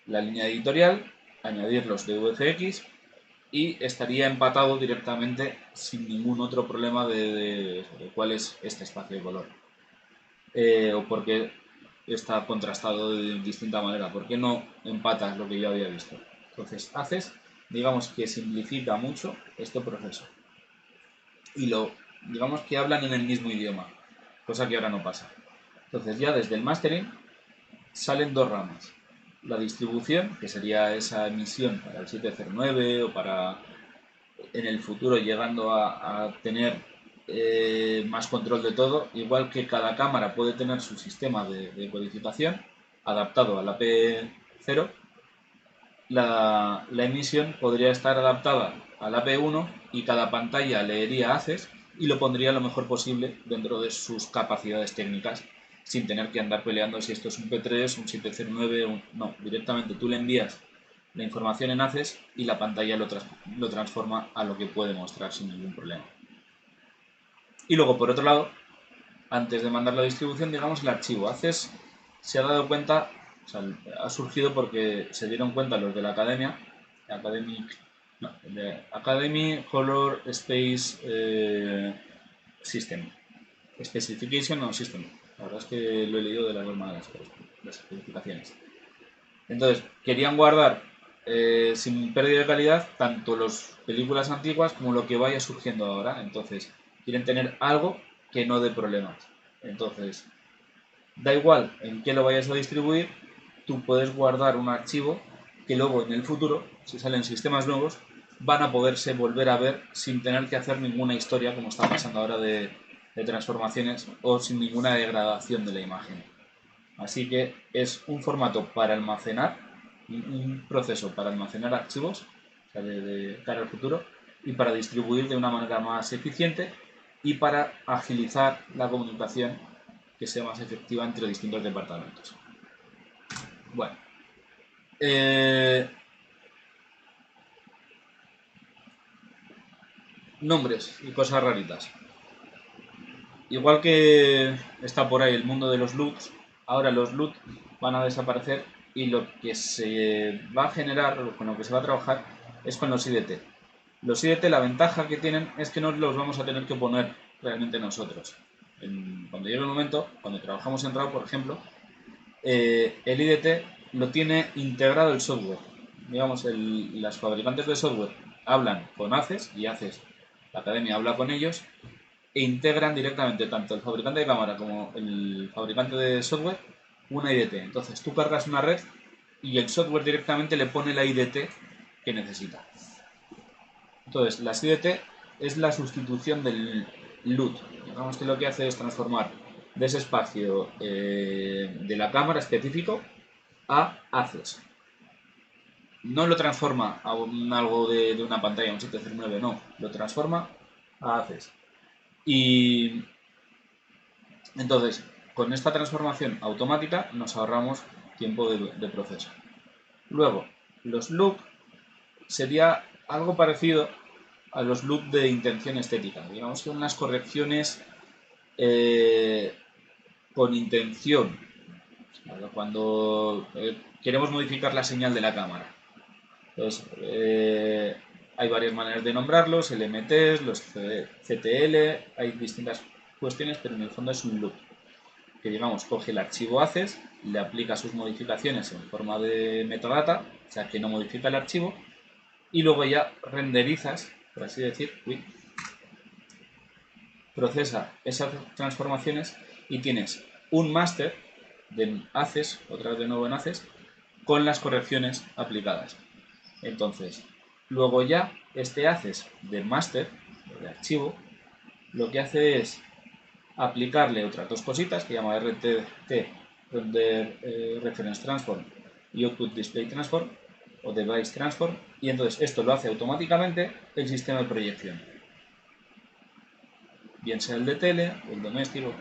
la línea editorial, añadir los de VFX y estaría empatado directamente sin ningún otro problema de cuál es este espacio de color. O porque está contrastado de distinta manera. ¿Por qué no empatas lo que yo había visto? Entonces, haces, digamos que simplifica mucho este proceso. Y digamos que hablan en el mismo idioma, cosa que ahora no pasa. Entonces ya desde el mastering salen dos ramas. La distribución, que sería esa emisión para el 709 o para en el futuro llegando a tener más control de todo, igual que cada cámara puede tener su sistema de codificación adaptado al AP0, la emisión podría estar adaptada al AP1 y cada pantalla leería haces y lo pondría lo mejor posible dentro de sus capacidades técnicas, sin tener que andar peleando si esto es un P3, un 709, no, directamente tú le envías la información en haces y la pantalla lo transforma a lo que puede mostrar sin ningún problema. Y luego, por otro lado, antes de mandar la distribución, digamos, el archivo haces se ha dado cuenta, o sea, ha surgido porque se dieron cuenta los de la academia, Academy Color Space System, Specification o System. La verdad es que lo he leído de la norma de las especificaciones. Entonces, querían guardar sin pérdida de calidad tanto las películas antiguas como lo que vaya surgiendo ahora. Entonces, quieren tener algo que no dé problemas. Entonces, da igual en qué lo vayas a distribuir, tú puedes guardar un archivo que luego en el futuro, si salen sistemas nuevos, van a poderse volver a ver sin tener que hacer ninguna historia como está pasando ahora de transformaciones o sin ninguna degradación de la imagen. Así que es un formato para almacenar, un proceso para almacenar archivos, o sea, de cara al futuro, y para distribuir de una manera más eficiente y para agilizar la comunicación que sea más efectiva entre distintos departamentos. Bueno, nombres y cosas raritas. Igual que está por ahí el mundo de los LUTs, ahora los LUT van a desaparecer y lo que se va a generar, con lo que se va a trabajar, es con los IDT. Los IDT, la ventaja que tienen es que no los vamos a tener que poner realmente nosotros. Cuando llegue el momento, cuando trabajamos en RAW, por ejemplo, el IDT lo tiene integrado el software. Digamos, las fabricantes de software hablan con ACES y ACES, la academia habla con ellos e integran directamente tanto el fabricante de cámara como el fabricante de software una IDT. Entonces tú cargas una red y el software directamente le pone la IDT que necesita. Entonces las IDT es la sustitución del LUT. Digamos que lo que hace es transformar de ese espacio de la cámara específico a ACES. No lo transforma a algo de una pantalla, un 709, no. Lo transforma a ACES. Y entonces, con esta transformación automática nos ahorramos tiempo de proceso. Luego, los loop sería algo parecido a los loop de intención estética. Digamos que son unas correcciones con intención. Cuando queremos modificar la señal de la cámara. Entonces, hay varias maneras de nombrarlos, LMTs, los CTL, hay distintas cuestiones, pero en el fondo es un loop que, digamos, coge el archivo ACES, le aplica sus modificaciones en forma de metadata, o sea, que no modifica el archivo, y luego ya renderizas, por así decir, procesa esas transformaciones y tienes un master de ACES, otra vez de nuevo en ACES, con las correcciones aplicadas. Entonces, luego ya este ACES de master, de archivo, lo que hace es aplicarle otras dos cositas que llama RTT, Render Reference Transform y Output Display Transform o Device Transform, y entonces esto lo hace automáticamente el sistema de proyección, bien sea el de tele o el doméstico.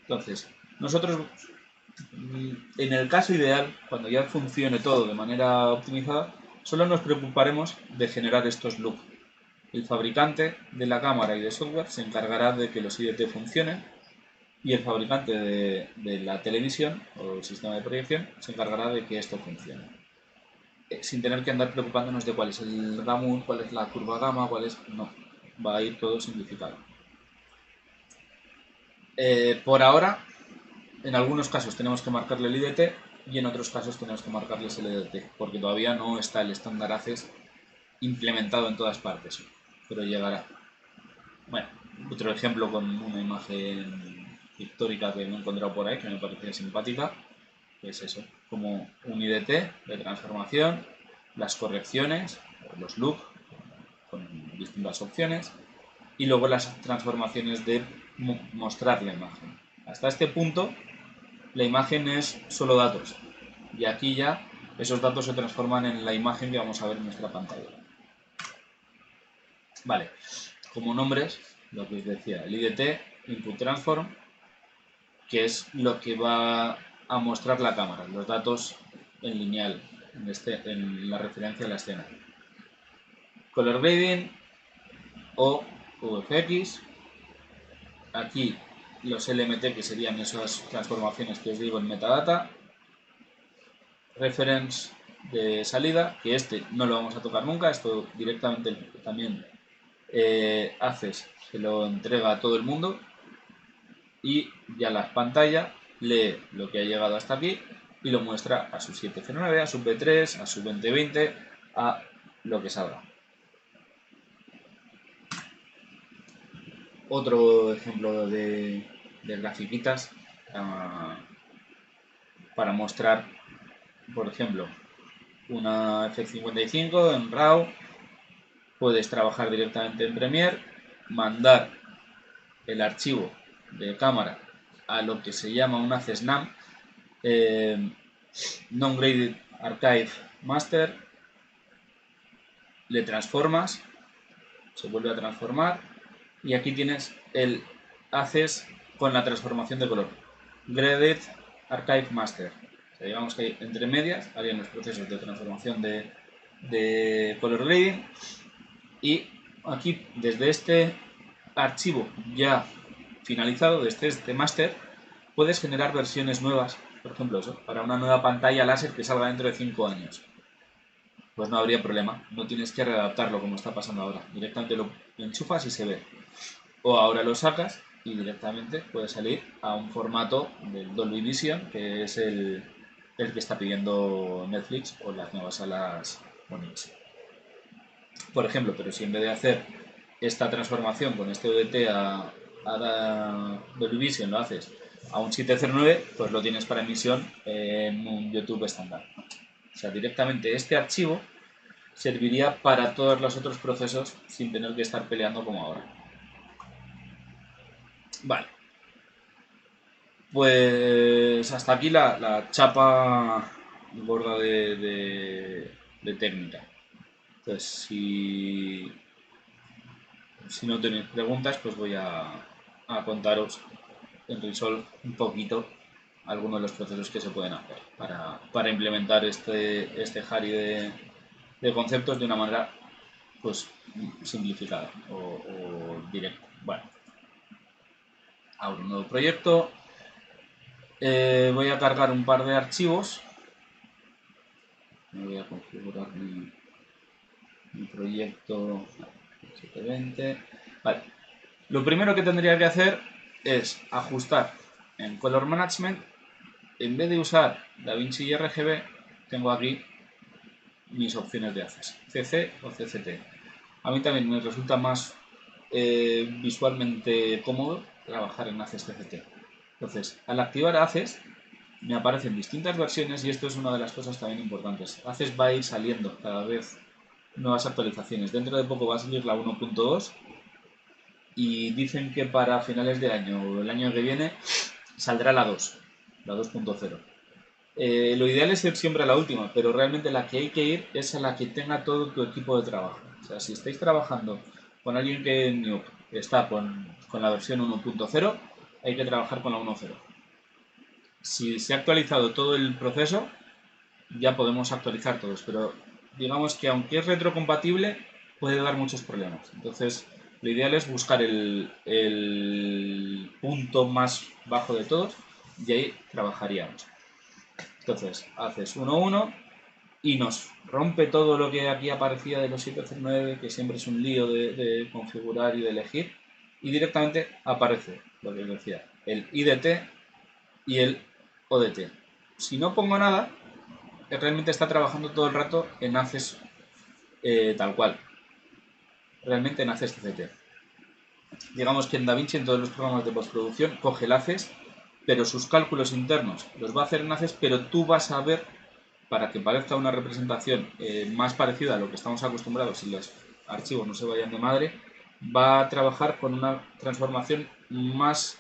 Entonces, nosotros en el caso ideal, cuando ya funcione todo de manera optimizada, solo nos preocuparemos de generar estos loops. El fabricante de la cámara y de software se encargará de que los IDT funcionen y el fabricante de la televisión o el sistema de proyección se encargará de que esto funcione. Sin tener que andar preocupándonos de cuál es el gamma, cuál es la curva gamma, cuál es... No, va a ir todo simplificado. Por ahora, en algunos casos tenemos que marcarle el IDT y en otros casos tenemos que marcarles el IDT, porque todavía no está el estándar ACES implementado en todas partes, pero llegará. Bueno, otro ejemplo con una imagen pictórica que me he encontrado por ahí, que me parece simpática, que es eso, como un IDT de transformación, las correcciones, los loop, con distintas opciones, y luego las transformaciones de mostrar la imagen. Hasta este punto, la imagen es solo datos, y aquí ya esos datos se transforman en la imagen que vamos a ver en nuestra pantalla. Vale, como nombres, lo que os decía, el IDT, Input Transform, que es lo que va a mostrar la cámara, los datos en lineal, en la referencia a la escena. Color Grading o VFX. Aquí los LMT, que serían esas transformaciones que os digo en metadata. Reference de salida, que este no lo vamos a tocar nunca, esto directamente también haces, se lo entrega a todo el mundo y ya la pantalla lee lo que ha llegado hasta aquí y lo muestra a su 709, a su P3, a su 2020, a lo que salga. Otro ejemplo de grafiquitas para mostrar, por ejemplo, una F55 en RAW. Puedes trabajar directamente en Premiere, mandar el archivo de cámara a lo que se llama una CSNAM, Non-Graded Archive Master, le transformas, se vuelve a transformar y aquí tienes haces con la transformación de color, Graded Archive Master. O sea, digamos que entre medias harían los procesos de transformación de color grading. Y aquí, desde este archivo ya finalizado, desde este máster, puedes generar versiones nuevas, por ejemplo eso, para una nueva pantalla láser que salga dentro de 5 años. Pues no habría problema, no tienes que readaptarlo como está pasando ahora. Directamente lo enchufas y se ve. O ahora lo sacas y directamente puede salir a un formato del Dolby Vision, que es el que está pidiendo Netflix o las nuevas salas Onyx. Por ejemplo, pero si en vez de hacer esta transformación con este ODT a Dolby Vision lo haces a un 709, pues lo tienes para emisión en un YouTube estándar. O sea, directamente este archivo serviría para todos los otros procesos sin tener que estar peleando como ahora. Vale. Pues hasta aquí la chapa gorda de técnica. Entonces, si no tenéis preguntas, pues voy a contaros en Resolve un poquito algunos de los procesos que se pueden hacer para implementar este Harry de conceptos de una manera pues simplificada o directa. Bueno, abro un nuevo proyecto. Voy a cargar un par de archivos. Me voy a configurar mi proyecto 720. Vale. Lo primero que tendría que hacer es ajustar en Color Management. En vez de usar DaVinci y RGB, tengo aquí mis opciones de haces, CC o CCT. A mí también me resulta más visualmente cómodo trabajar en haces CCT. Entonces, al activar haces, me aparecen distintas versiones y esto es una de las cosas también importantes. Haces va a ir saliendo cada vez nuevas actualizaciones. Dentro de poco va a salir la 1.2 y dicen que para finales de año o el año que viene saldrá la 2, la 2.0. Lo ideal es ir siempre a la última, pero realmente la que hay que ir es a la que tenga todo tu equipo de trabajo. O sea, si estáis trabajando con alguien que está con la versión 1.0, hay que trabajar con la 1.0. Si se ha actualizado todo el proceso, ya podemos actualizar todos, pero digamos que aunque es retrocompatible, puede dar muchos problemas. Entonces, lo ideal es buscar el punto más bajo de todos y ahí trabajaríamos. Entonces, haces 1.1 y nos rompe todo lo que aquí aparecía de los 709, que siempre es un lío de configurar y de elegir, y directamente aparece lo que os decía, el IDT y el ODT. Si no pongo nada, realmente está trabajando todo el rato en haces tal cual. Realmente en haces CCT. Digamos que en DaVinci, en todos los programas de postproducción, coge el ACES, pero sus cálculos internos los va a hacer en ACES, pero tú vas a ver, para que parezca una representación más parecida a lo que estamos acostumbrados y los archivos no se vayan de madre, va a trabajar con una transformación más...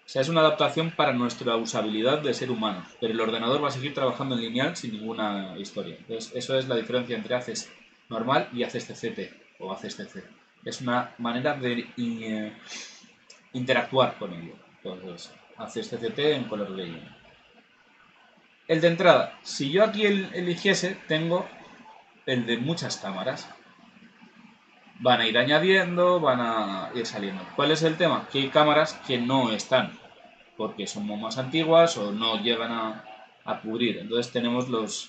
O sea, es una adaptación para nuestra usabilidad de ser humano, pero el ordenador va a seguir trabajando en lineal sin ninguna historia. Entonces, eso es la diferencia entre ACES normal y ACES CCT o ACES CC. Es una manera de interactuar con ello. Entonces, ACES CCT en color gradient. El de entrada, si yo aquí eligiese, tengo el de muchas cámaras. Van a ir añadiendo, van a ir saliendo. ¿Cuál es el tema? Que hay cámaras que no están, porque son más antiguas o no llegan a cubrir. Entonces tenemos los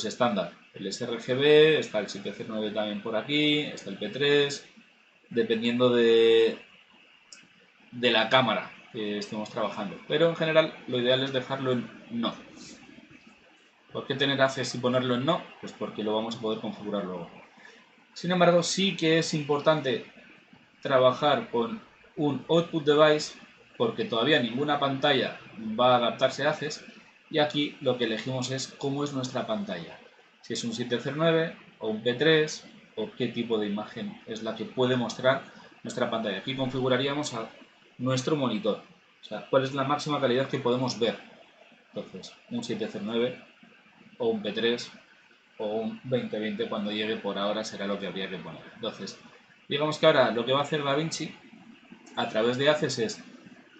estándar. El sRGB, está el 709 también por aquí, está el P3, dependiendo de la cámara que estemos trabajando. Pero en general lo ideal es dejarlo en no. ¿Por qué tener ACES y ponerlo en no? Pues porque lo vamos a poder configurar luego. Sin embargo, sí que es importante trabajar con un output device porque todavía ninguna pantalla va a adaptarse a ACES y aquí lo que elegimos es cómo es nuestra pantalla. Si es un 709 o un P3 o qué tipo de imagen es la que puede mostrar nuestra pantalla. Aquí configuraríamos a nuestro monitor, o sea, cuál es la máxima calidad que podemos ver. Entonces, un 709 o un P3 o un 2020 cuando llegue por ahora será lo que habría que poner. Entonces, digamos que ahora lo que va a hacer DaVinci a través de ACES es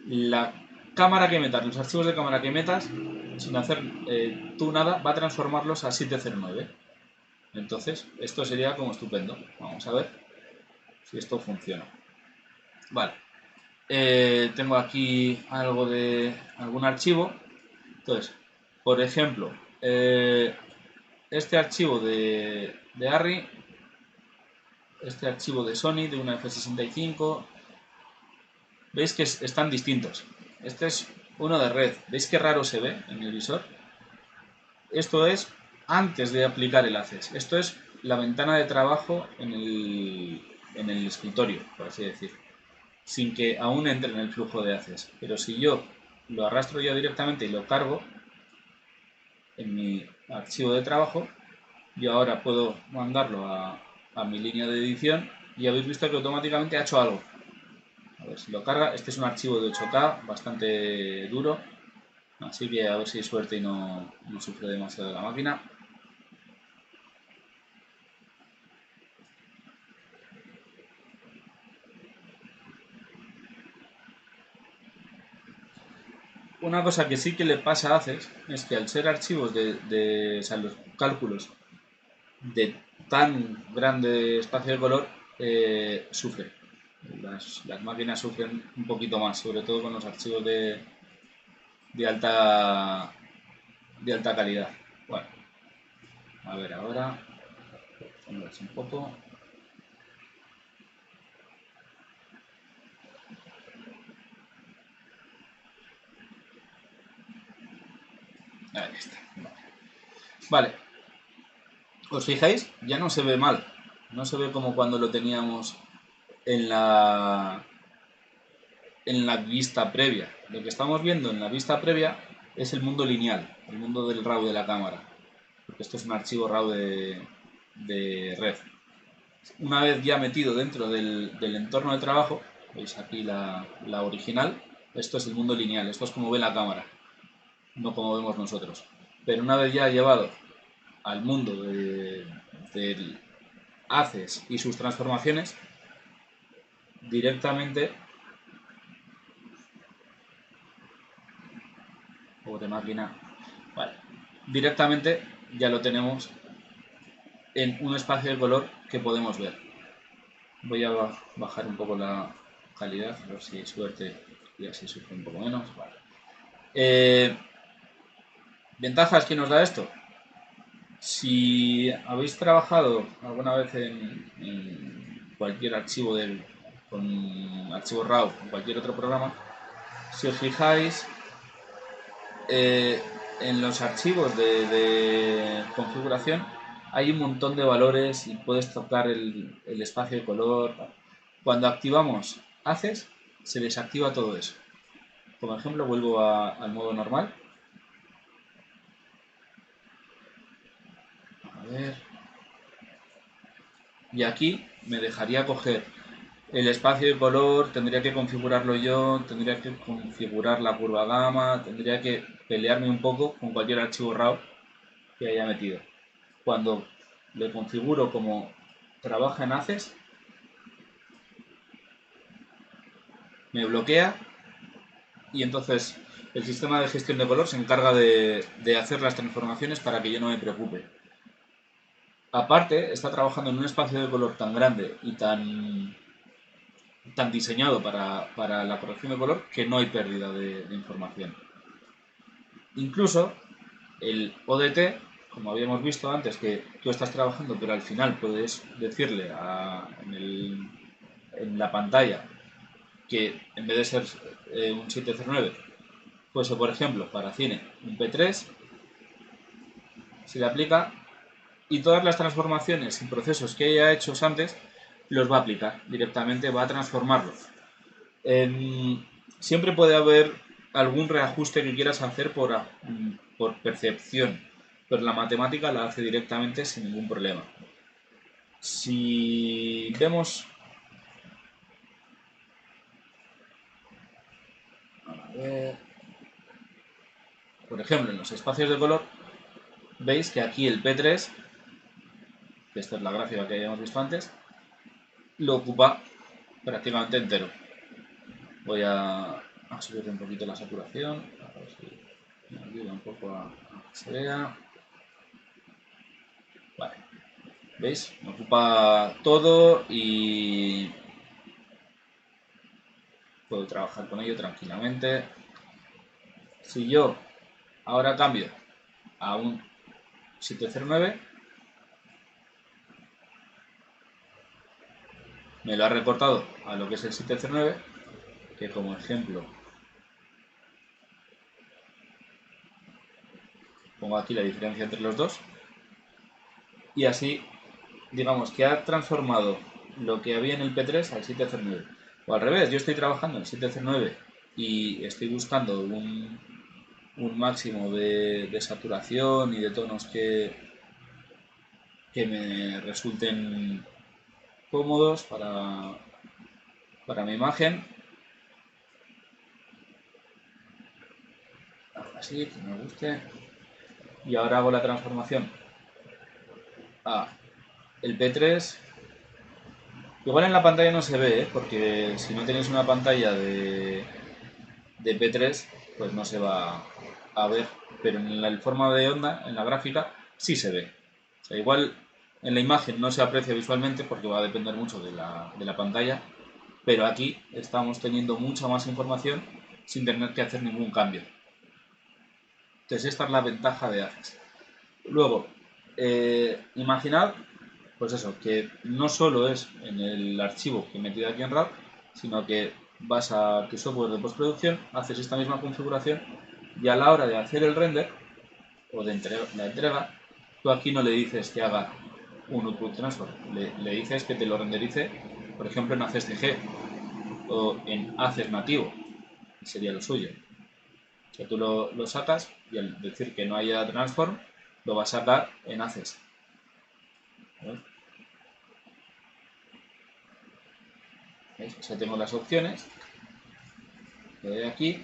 la cámara que metas, los archivos de cámara que metas, sin hacer tú nada, va a transformarlos a 709. Entonces, esto sería como estupendo. Vamos a ver si esto funciona. Vale. Tengo aquí algo de algún archivo. Entonces, por ejemplo, este archivo de ARRI, este archivo de Sony, de una F65, veis que están distintos. Este es uno de red. ¿Veis qué raro se ve en el visor? Esto es antes de aplicar el ACES. Esto es la ventana de trabajo en el escritorio, por así decir, sin que aún entre en el flujo de ACES. Pero si yo lo arrastro ya directamente y lo cargo en mi archivo de trabajo, yo ahora puedo mandarlo a mi línea de edición y habéis visto que automáticamente ha hecho algo. A ver si lo carga. Este es un archivo de 8K bastante duro, así que a ver si hay suerte y no sufre demasiado la máquina. Una cosa que sí que le pasa a ACES es que al ser archivos o sea, los cálculos de tan grande espacio de color, sufre. Las máquinas sufren un poquito más, sobre todo con los archivos de alta calidad. Bueno, a ver ahora, un poco. Ahí está. Vale. ¿Os fijáis? Ya no se ve mal. No se ve como cuando lo teníamos en la vista previa. Lo que estamos viendo en la vista previa es el mundo lineal, el mundo del RAW de la cámara. Porque esto es un archivo RAW de red. Una vez ya metido dentro del entorno de trabajo, veis aquí la original, esto es el mundo lineal, esto es como ve la cámara, no como vemos nosotros. Pero una vez ya llevado al mundo del ACES y sus transformaciones, directamente, pobre máquina, vale, directamente ya lo tenemos en un espacio de color que podemos ver. Voy a bajar un poco la calidad, a ver si hay suerte y así sufre un poco menos. Vale. ¿Ventajas que nos da esto? Si habéis trabajado alguna vez en cualquier archivo con archivo RAW o cualquier otro programa, si os fijáis, en los archivos de configuración hay un montón de valores y puedes tocar el espacio de color. Cuando activamos haces, se desactiva todo eso. Como ejemplo, vuelvo al modo normal. A ver. Y aquí me dejaría coger el espacio de color, tendría que configurarlo yo, tendría que configurar la curva gamma, tendría que pelearme un poco con cualquier archivo RAW que haya metido. Cuando le configuro como trabaja en ACES, me bloquea y entonces el sistema de gestión de color se encarga de hacer las transformaciones para que yo no me preocupe. Aparte, está trabajando en un espacio de color tan grande y tan diseñado para la corrección de color que no hay pérdida de información. Incluso el ODT, como habíamos visto antes, que tú estás trabajando, pero al final puedes decirle en la pantalla que en vez de ser un 709, fuese por ejemplo para cine un P3, se le aplica y todas las transformaciones y procesos que haya hecho antes los va a aplicar directamente, va a transformarlos. Siempre puede haber algún reajuste que quieras hacer por percepción, pero la matemática la hace directamente sin ningún problema. Si vemos, a ver, por ejemplo, en los espacios de color, veis que aquí el P3, que esta es la gráfica que habíamos visto antes, lo ocupa prácticamente entero. Voy a subir un poquito la saturación, a ver si me ayuda un poco a que se vea. Vale. ¿Veis? Me ocupa todo y puedo trabajar con ello tranquilamente. Si yo ahora cambio a un 709, me lo ha recortado a lo que es el 709, que como ejemplo pongo aquí la diferencia entre los dos, y así digamos que ha transformado lo que había en el P3 al 709. O al revés, yo estoy trabajando en el 709 y estoy buscando un máximo de saturación y de tonos que me resulten cómodos para mi imagen. Así, que me guste. Y ahora hago la transformación a el P3. Igual en la pantalla no se ve, porque si no tenéis una pantalla de P3, pues no se va a ver. Pero en el forma de onda, en la gráfica, sí se ve. O sea, igual en la imagen no se aprecia visualmente porque va a depender mucho de la pantalla, pero aquí estamos teniendo mucha más información sin tener que hacer ningún cambio. Entonces esta es la ventaja de ACES. Luego, imaginad, pues eso, que no solo es en el archivo que he metido aquí en RAW, sino que vas a tu software de postproducción, haces esta misma configuración y a la hora de hacer el render o de la entrega, tú aquí no le dices que haga un output transform, le dices que te lo renderice, por ejemplo, en ACES TG o en ACES nativo, sería lo suyo. Que tú lo sacas y al decir que no haya transform, lo va a sacar en ACES. ¿Veis? O sea, tengo las opciones. Le doy aquí.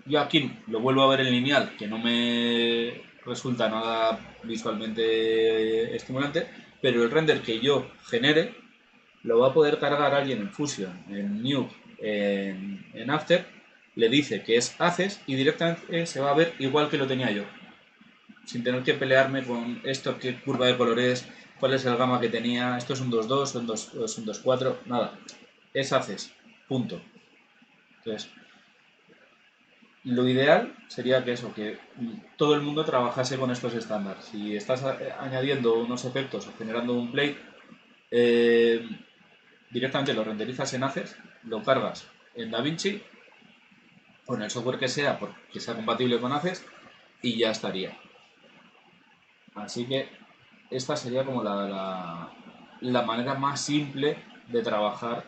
Yo aquí lo vuelvo a ver en lineal, que no me resulta nada visualmente estimulante, pero el render que yo genere lo va a poder cargar alguien en Fusion, en Nuke, en After, le dice que es ACES y directamente se va a ver igual que lo tenía yo, sin tener que pelearme con esto, qué curva de colores, cuál es el gamma que tenía, esto es un 2.2, es un 2.4, nada, es ACES, punto. Entonces, lo ideal sería que eso, que todo el mundo trabajase con estos estándares. Si estás añadiendo unos efectos o generando un plate, directamente lo renderizas en ACES, lo cargas en DaVinci, con el software que sea, porque sea compatible con ACES, y ya estaría. Así que esta sería como la manera más simple de trabajar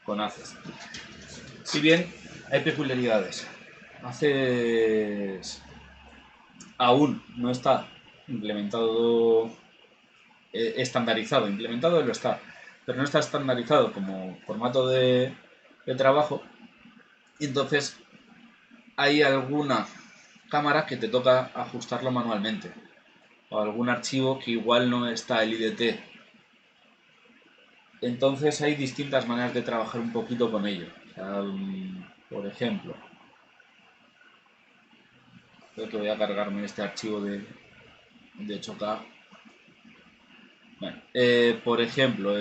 con haces. Si bien hay peculiaridades, haces aún no está implementado, estandarizado, implementado lo está, pero no está estandarizado como formato de trabajo, y entonces hay alguna cámara que te toca ajustarlo manualmente, o algún archivo que igual no está el IDT. Entonces hay distintas maneras de trabajar un poquito con ello. O sea, por ejemplo, creo que voy a cargarme este archivo de 8K. Bueno, por ejemplo,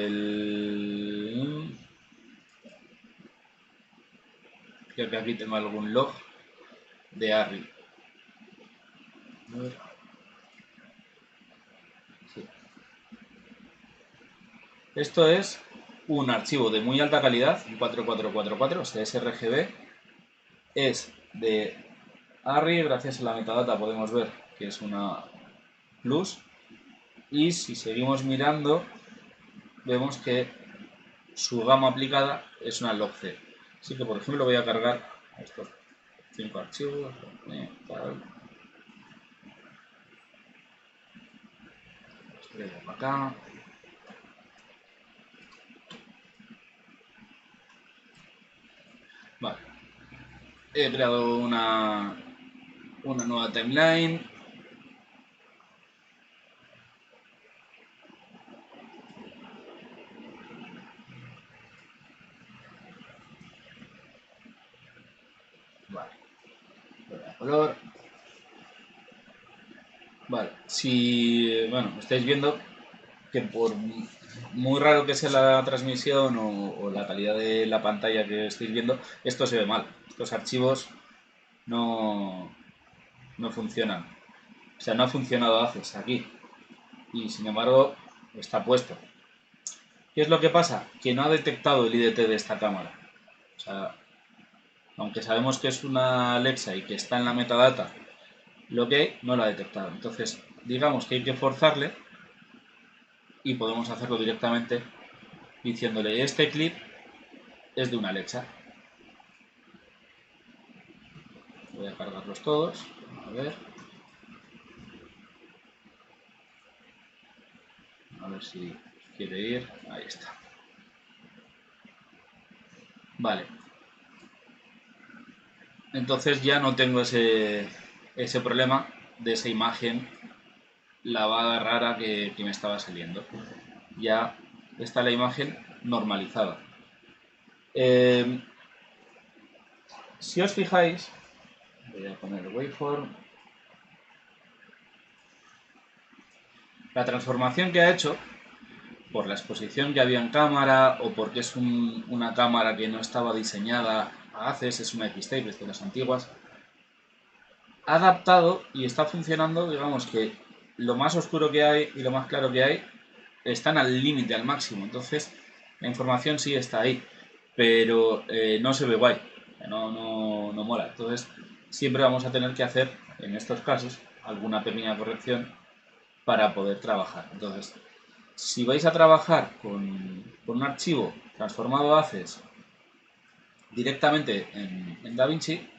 creo que aquí tengo algún log de ARRI. A ver. Sí. Esto es un archivo de muy alta calidad, un 4444, o sea, sRGB. Es de ARRI, gracias a la metadata podemos ver que es una plus. Y si seguimos mirando, vemos que su gama aplicada es una log-C. Así que, por ejemplo, voy a cargar estos 5 archivos. Los traigo para acá. Vale. He creado una nueva timeline. Vale. Color. Vale. Si, bueno, estáis viendo que por muy raro que sea la transmisión o la calidad de la pantalla que estáis viendo, esto se ve mal. Estos archivos no funcionan. O sea, no ha funcionado haces aquí. Y sin embargo, está puesto. ¿Qué es lo que pasa? Que no ha detectado el IDT de esta cámara. O sea, aunque sabemos que es una Alexa y que está en la metadata, lo que hay no lo ha detectado. Entonces, digamos que hay que forzarle y podemos hacerlo directamente diciéndole este clip es de una Alexa. Voy a cargarlos todos. A ver. A ver si quiere ir. Ahí está. Vale. Entonces ya no tengo ese problema de esa imagen lavada rara que me estaba saliendo. Ya está la imagen normalizada. Si os fijáis, voy a poner el waveform. La transformación que ha hecho, por la exposición que había en cámara o porque es una cámara que no estaba diseñada a ACES, es una X-Tape de las antiguas, ha adaptado y está funcionando, digamos que lo más oscuro que hay y lo más claro que hay están al límite, al máximo. Entonces, la información sí está ahí, pero no se ve guay, no mola. Entonces, siempre vamos a tener que hacer, en estos casos, alguna pequeña corrección para poder trabajar. Entonces, si vais a trabajar con un archivo transformado a ACES directamente en DaVinci,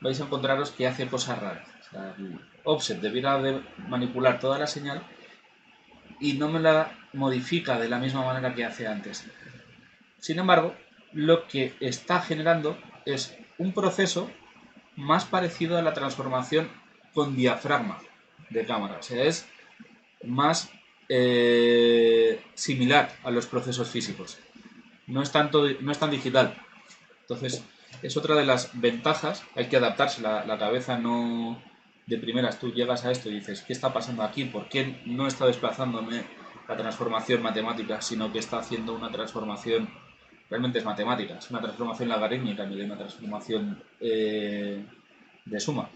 vais a encontraros que hace cosas raras. O sea, el offset debiera de manipular toda la señal y no me la modifica de la misma manera que hace antes. Sin embargo, lo que está generando es un proceso más parecido a la transformación con diafragma de cámara. O sea, es más similar a los procesos físicos. No es tan digital. Entonces, es otra de las ventajas. Hay que adaptarse. La cabeza no, de primeras tú llegas a esto y dices, ¿qué está pasando aquí? ¿Por qué no está desplazándome la transformación matemática, sino que está haciendo una transformación, realmente es matemática, es una transformación logarítmica en vez de una transformación de suma?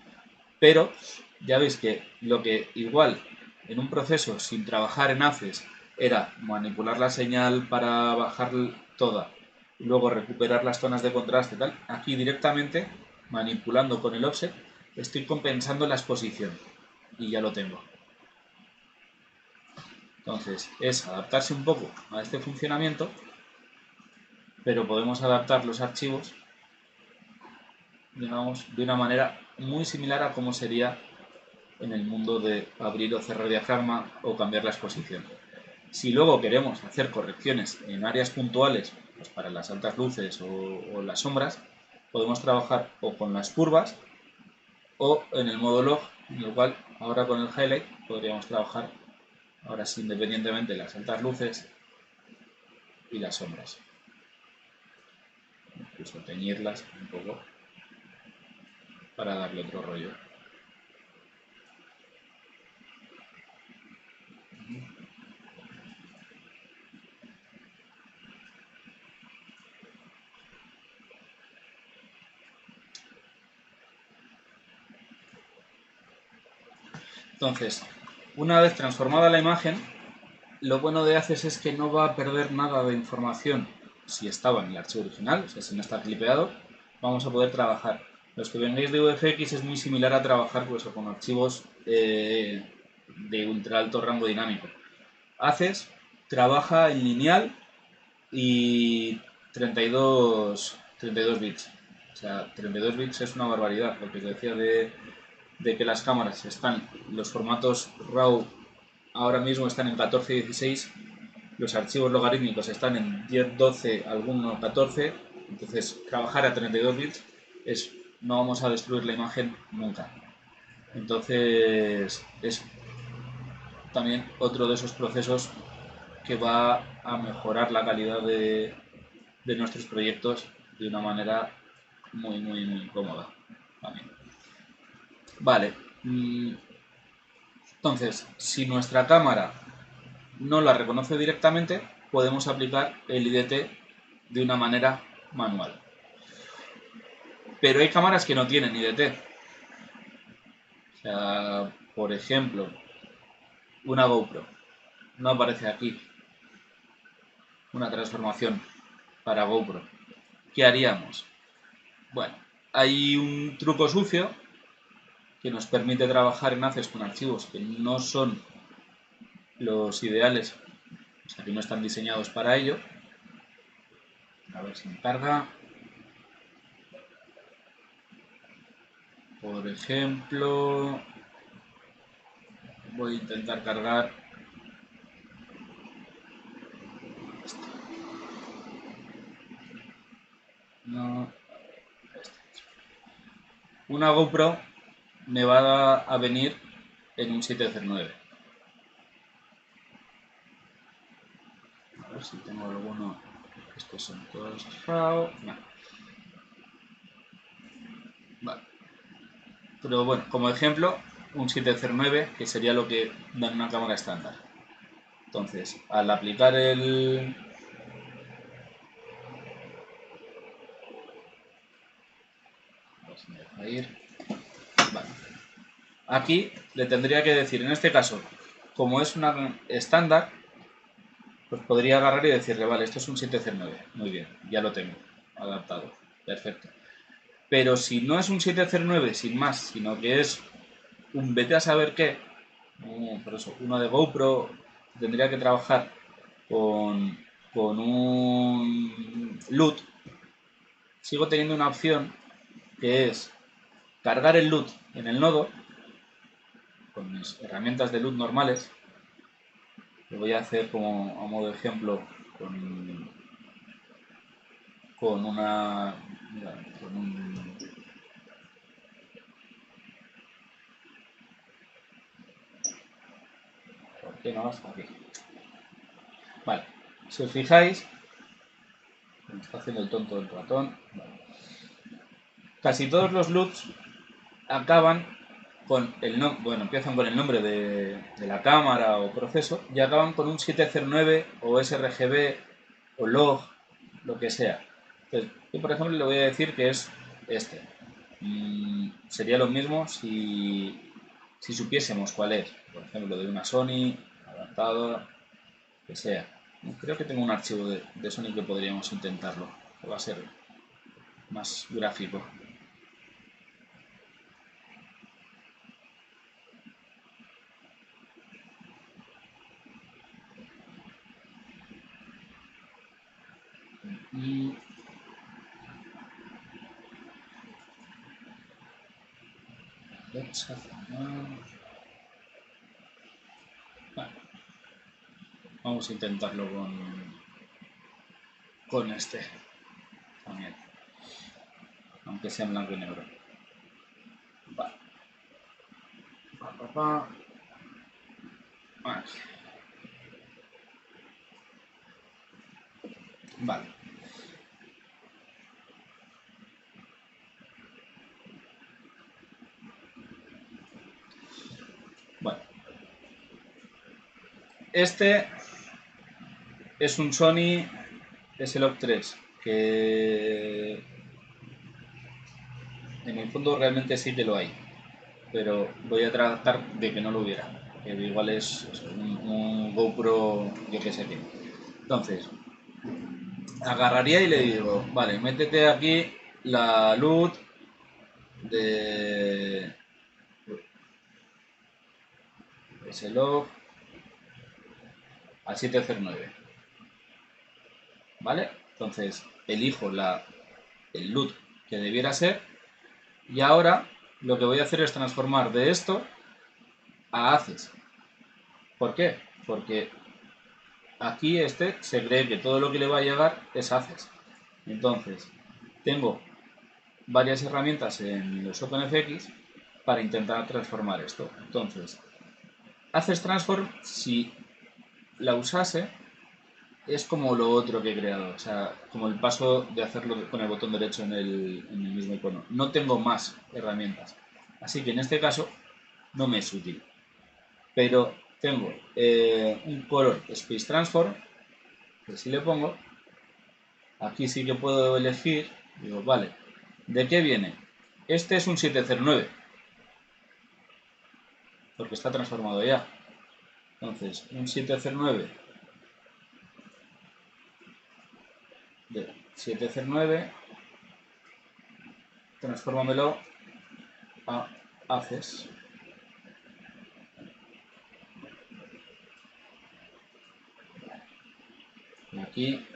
Pero ya veis que lo que igual en un proceso sin trabajar en ACES era manipular la señal para bajar toda y luego recuperar las zonas de contraste y tal, aquí directamente manipulando con el offset estoy compensando la exposición y ya lo tengo. Entonces es adaptarse un poco a este funcionamiento pero podemos adaptar los archivos, digamos, de una manera muy similar a cómo sería en el mundo de abrir o cerrar diafragma o cambiar la exposición. Si luego queremos hacer correcciones en áreas puntuales, pues para las altas luces o las sombras, podemos trabajar o con las curvas o en el modo log, en el cual ahora con el highlight podríamos trabajar ahora sí independientemente las altas luces y las sombras. Incluso teñirlas un poco para darle otro rollo. Entonces, una vez transformada la imagen, lo bueno de Access es que no va a perder nada de información si estaba en el archivo original, o sea, si no está clipeado, vamos a poder trabajar. Los que vengáis de UFX es muy similar a trabajar pues, con archivos de ultra alto rango dinámico. Access trabaja en lineal y 32 bits. O sea, 32 bits es una barbaridad, lo que os decía de que las cámaras están, los formatos RAW ahora mismo están en 14 y 16, los archivos logarítmicos están en 10, 12, algunos 14, entonces trabajar a 32 bits es, no vamos a destruir la imagen nunca. Entonces es también otro de esos procesos que va a mejorar la calidad de nuestros proyectos de una manera muy cómoda también. Vale. Entonces, si nuestra cámara no la reconoce directamente, podemos aplicar el IDT de una manera manual. Pero hay cámaras que no tienen IDT. O sea, por ejemplo, una GoPro. No aparece aquí una transformación para GoPro. ¿Qué haríamos? Bueno, hay un truco sucio que nos permite trabajar en Access con archivos que no son los ideales, o sea, que no están diseñados para ello. A ver si me carga. Por ejemplo, voy a intentar cargar no, una GoPro me va a venir en un 709. A ver si tengo alguno. Estos son todos RAW. No. Vale. Pero bueno, como ejemplo, un 709, que sería lo que da en una cámara estándar. Entonces, al aplicar el... A ver si me deja ir. Vale. Aquí le tendría que decir, en este caso, como es una estándar, pues podría agarrar y decirle, vale, esto es un 709. Muy bien, ya lo tengo adaptado. Perfecto. Pero si no es un 709 sin más, sino que es un vete a saber qué, por eso, uno de GoPro, tendría que trabajar con un LUT, sigo teniendo una opción que es cargar el LUT en el nodo con mis herramientas de LUT normales. Lo voy a hacer como a modo de ejemplo con una... Mira, con un... ¿Por qué no vas aquí? Vale, si os fijáis, me está haciendo el tonto del ratón. Vale. Casi todos los LUTs acaban con el nombre, bueno, empiezan con el nombre de la cámara o proceso y acaban con un 709 o sRGB o log, lo que sea. Entonces, yo por ejemplo le voy a decir que es este. Sería lo mismo si supiésemos cuál es. Por ejemplo, de una Sony, adaptado, que sea. Creo que tengo un archivo de Sony que podríamos intentarlo. Que va a ser más gráfico. Y bueno, vamos a intentarlo con este también, aunque sea en blanco y negro. Vale. Vale. Bueno. Este es un Sony S-Log 3 que en el fondo realmente sí que lo hay, pero voy a tratar de que no lo hubiera. Igual es un GoPro, yo qué sé qué. Entonces, agarraría y le digo, vale, métete aquí la luz de S-Log a 709, ¿vale? Entonces, elijo el LUT que debiera ser y ahora lo que voy a hacer es transformar de esto a ACES. ¿Por qué? Porque aquí este se cree que todo lo que le va a llegar es ACES. Entonces, tengo varias herramientas en los OpenFX para intentar transformar esto. Entonces, ACES Transform, si la usase, es como lo otro que he creado, o sea, como el paso de hacerlo con el botón derecho en el mismo icono. No tengo más herramientas, así que en este caso no me es útil. Pero tengo un color Space Transform, que si le pongo, aquí sí que puedo elegir, digo, vale, ¿de qué viene? Este es un 709, porque está transformado ya. Entonces, un 709 de 709, transfórmamelo a ACES. Y aquí,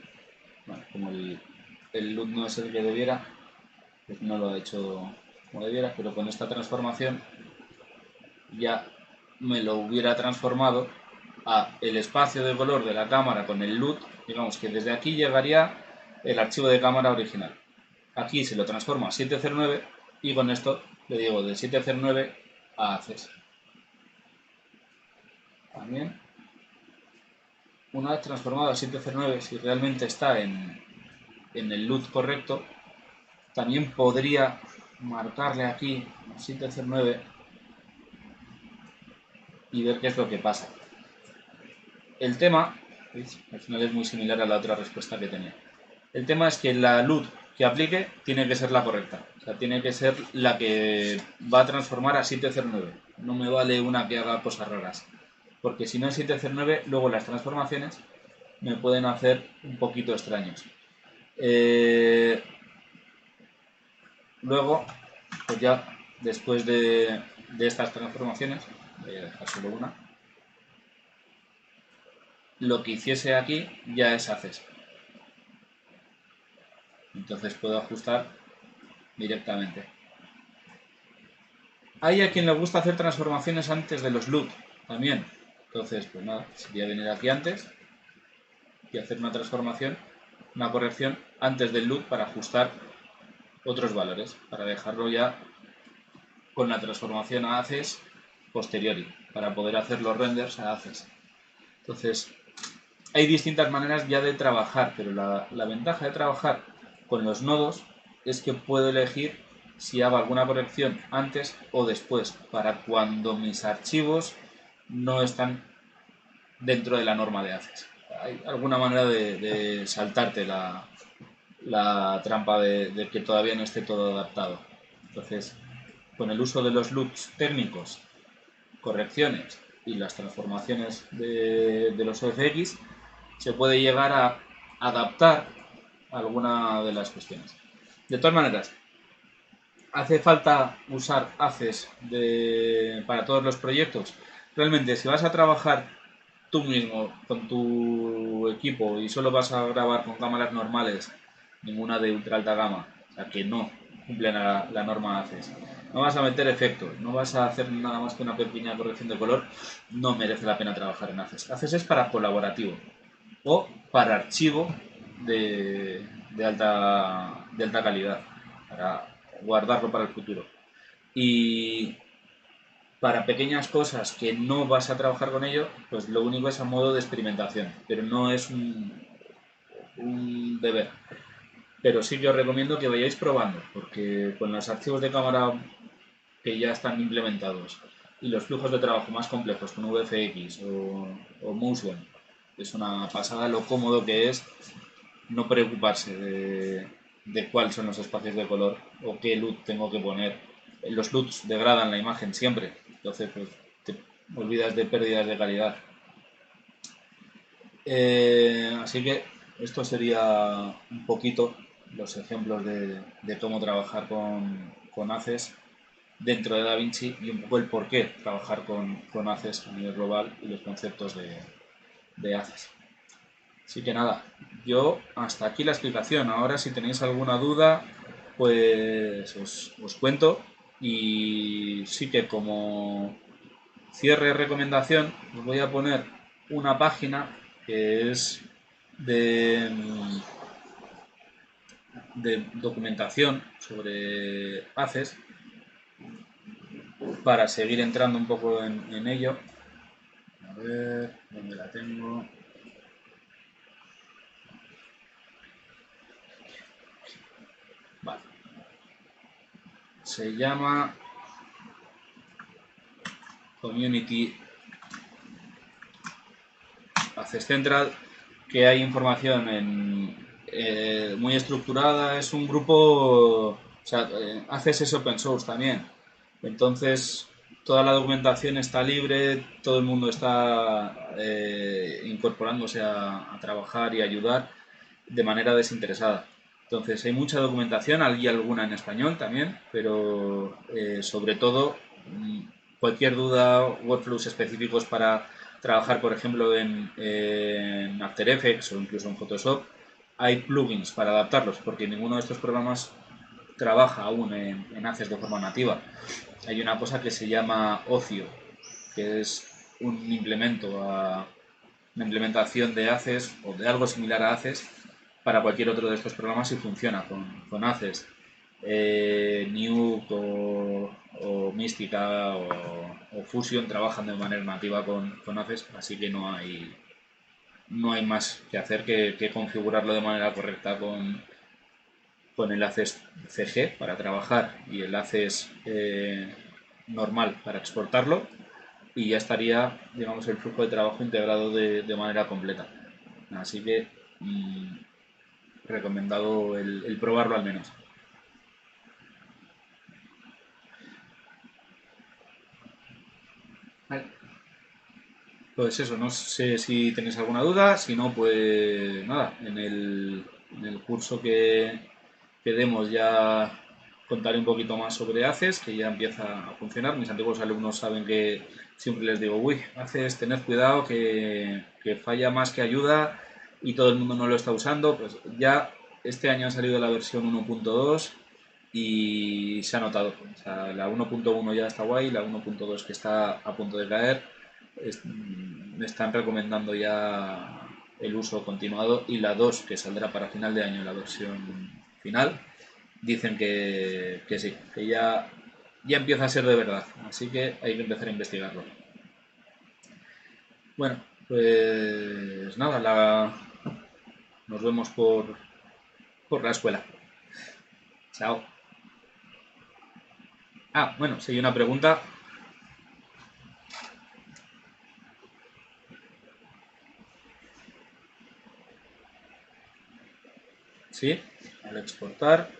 bueno, como el LUT no es el que debiera, pues no lo ha hecho como debiera, pero con esta transformación ya me lo hubiera transformado a el espacio de color de la cámara con el LUT, digamos que desde aquí llegaría el archivo de cámara original. Aquí se lo transforma a 709 y con esto le digo de 709 a ACES. También, una vez transformado a 709, si realmente está en el LUT correcto, también podría marcarle aquí 709 y ver qué es lo que pasa. El tema, ¿veis? Al final es muy similar a la otra respuesta que tenía. El tema es que la LUT que aplique tiene que ser la correcta. O sea, tiene que ser la que va a transformar a 709. No me vale una que haga cosas raras. Porque si no es 709, luego las transformaciones me pueden hacer un poquito extraños. Luego, pues ya después de estas transformaciones, voy a dejar solo una, lo que hiciese aquí ya es ACES. Entonces puedo ajustar directamente. Hay a quien le gusta hacer transformaciones antes de los LUT también. Entonces, pues nada, sería venir aquí antes y hacer una transformación, una corrección antes del LUT para ajustar otros valores, para dejarlo ya con la transformación a ACES posteriori, para poder hacer los renders a ACES. Entonces, hay distintas maneras ya de trabajar, pero la ventaja de trabajar con los nodos es que puedo elegir si hago alguna corrección antes o después, para cuando mis archivos no están dentro de la norma de ACES. Hay alguna manera de saltarte la trampa de que todavía no esté todo adaptado. Entonces, con el uso de los LUTs técnicos, correcciones y las transformaciones de los OFX, se puede llegar a adaptar alguna de las cuestiones. De todas maneras, ¿hace falta usar ACES para todos los proyectos? Realmente, si vas a trabajar tú mismo con tu equipo y solo vas a grabar con cámaras normales ninguna de ultra alta gama, o sea, que no cumplen la norma ACES. No vas a meter efectos, no vas a hacer nada más que una pequeña corrección de color, no merece la pena trabajar en ACES. ACES es para colaborativo o para archivo de alta calidad, para guardarlo para el futuro. Y para pequeñas cosas que no vas a trabajar con ello, pues lo único es a modo de experimentación, pero no es un deber. Pero sí que os recomiendo que vayáis probando, porque con los archivos de cámara que ya están implementados y los flujos de trabajo más complejos con VFX o Motion, es una pasada lo cómodo que es no preocuparse de cuáles son los espacios de color o qué LUT tengo que poner. Los LUTs degradan la imagen siempre, entonces pues te olvidas de pérdidas de calidad. Así que esto sería un poquito los ejemplos de cómo trabajar con ACES dentro de DaVinci y un poco el por qué trabajar con ACES a nivel global y los conceptos de ACES. Así que nada, yo hasta aquí la explicación. Ahora si tenéis alguna duda, pues os cuento. Y sí que como cierre recomendación, os voy a poner una página que es de, de documentación sobre ACES para seguir entrando un poco en ello. A ver, ¿dónde la tengo? Vale. Se llama Community ACES Central, que hay información muy estructurada. Es un grupo, o sea, ACES es open source también. Entonces, toda la documentación está libre, todo el mundo está incorporándose a trabajar y ayudar de manera desinteresada. Entonces, hay mucha documentación, hay alguna en español también, pero sobre todo cualquier duda, workflows específicos para trabajar, por ejemplo, en After Effects o incluso en Photoshop, hay plugins para adaptarlos, porque ninguno de estos programas trabaja aún en ACES de forma nativa. Hay una cosa que se llama Ocio, que es un implemento una implementación de ACES o de algo similar a ACES para cualquier otro de estos programas y funciona con ACES. Nuke o Mística o Fusion trabajan de manera nativa con ACES, así que no hay más que hacer que configurarlo de manera correcta con el ACES CG para trabajar y el ACES normal para exportarlo, y ya estaría, digamos, el flujo de trabajo integrado de manera completa. Así que recomendado el probarlo al menos. Vale. Pues eso, no sé si tenéis alguna duda, si no, pues nada, en el curso que demos ya contaré un poquito más sobre ACES, que ya empieza a funcionar. Mis antiguos alumnos saben que siempre les digo, uy, ACES, tened cuidado, que falla más que ayuda y todo el mundo no lo está usando. Pues ya este año ha salido la versión 1.2 y se ha notado. O sea, la 1.1 ya está guay, la 1.2 que está a punto de caer, me están recomendando ya el uso continuado, y la 2 que saldrá para final de año, la versión final, dicen que sí, que ya empieza a ser de verdad, así que hay que empezar a investigarlo. Bueno, pues nada, nos vemos por la escuela. Chao. Ah, bueno, si hay una pregunta. Sí, al exportar.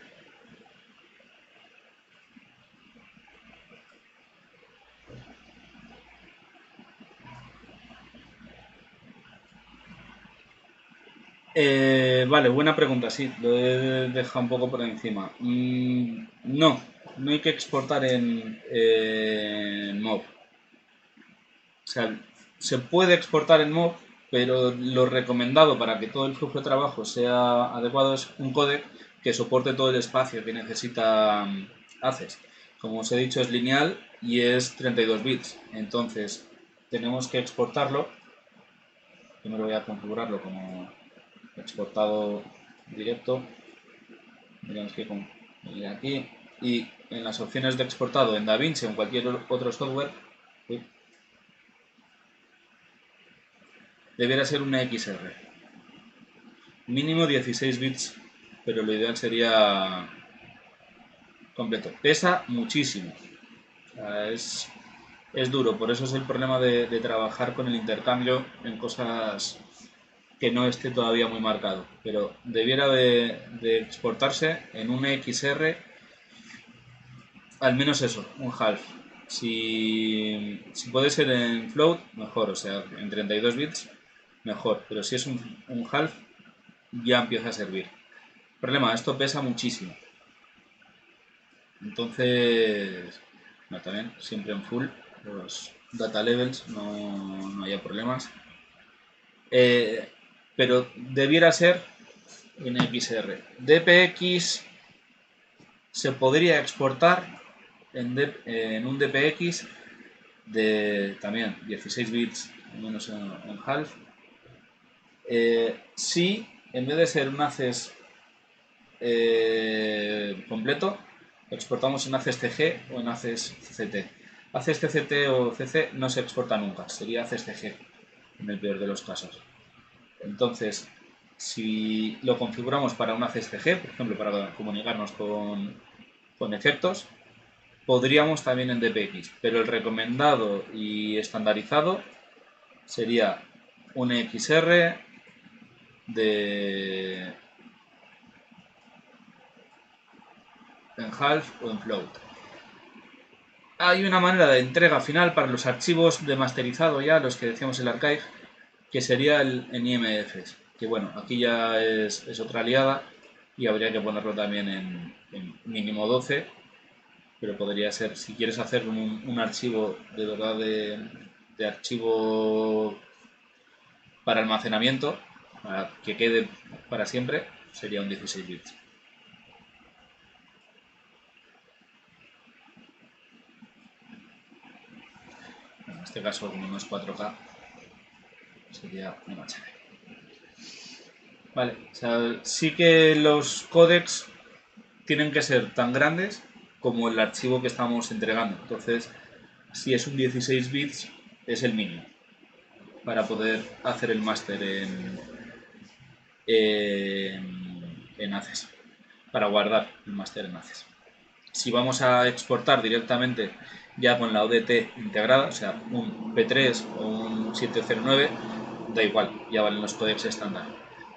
Vale, buena pregunta, sí, lo he dejado un poco por encima. No, no hay que exportar en MOV. O sea, se puede exportar en MOV, pero lo recomendado para que todo el flujo de trabajo sea adecuado es un códec que soporte todo el espacio que necesita Access. Como os he dicho, es lineal y es 32 bits. Entonces, tenemos que exportarlo. Primero voy a configurarlo como exportado directo. Tenemos que ir aquí y en las opciones de exportado en DaVinci o en cualquier otro software debiera ser una XR. Mínimo 16 bits, pero lo ideal sería completo. Pesa muchísimo. O sea, es duro, por eso es el problema de trabajar con el intercambio en cosas que no esté todavía muy marcado. Pero debiera de exportarse en un XR, al menos eso, un half. Si puede ser en float, mejor, o sea, en 32 bits, mejor. Pero si es un half, ya empieza a servir. Problema, esto pesa muchísimo. Entonces, no, también siempre en full, los data levels, no haya problemas. Pero debiera ser en XR. DPX se podría exportar en un DPX de también 16 bits, menos en half. Si en vez de ser un ACES completo, lo exportamos en ACES CG o en ACES CT. ACES CCT o CC no se exporta nunca, sería ACES CG en el peor de los casos. Entonces, si lo configuramos para un ACES CG, por ejemplo, para comunicarnos con efectos, podríamos también en DPX, pero el recomendado y estandarizado sería un XR de en half o en float. Hay una manera de entrega final para los archivos de masterizado ya, los que decíamos el archive, que sería en IMFs. Que bueno, aquí ya es otra liada y habría que ponerlo también en mínimo 12, pero podría ser, si quieres hacer un archivo de verdad de archivo para almacenamiento, para que quede para siempre, sería un 16 bits. En este caso, como no es 4K, sería un HD. Vale, o sea, sí que los códecs tienen que ser tan grandes como el archivo que estamos entregando. Entonces, si es un 16 bits, es el mínimo para poder hacer el máster en ACES, para guardar el máster en ACES. Si vamos a exportar directamente ya con la ODT integrada, o sea, un P3 o un 709, da igual, ya valen los códecs estándar.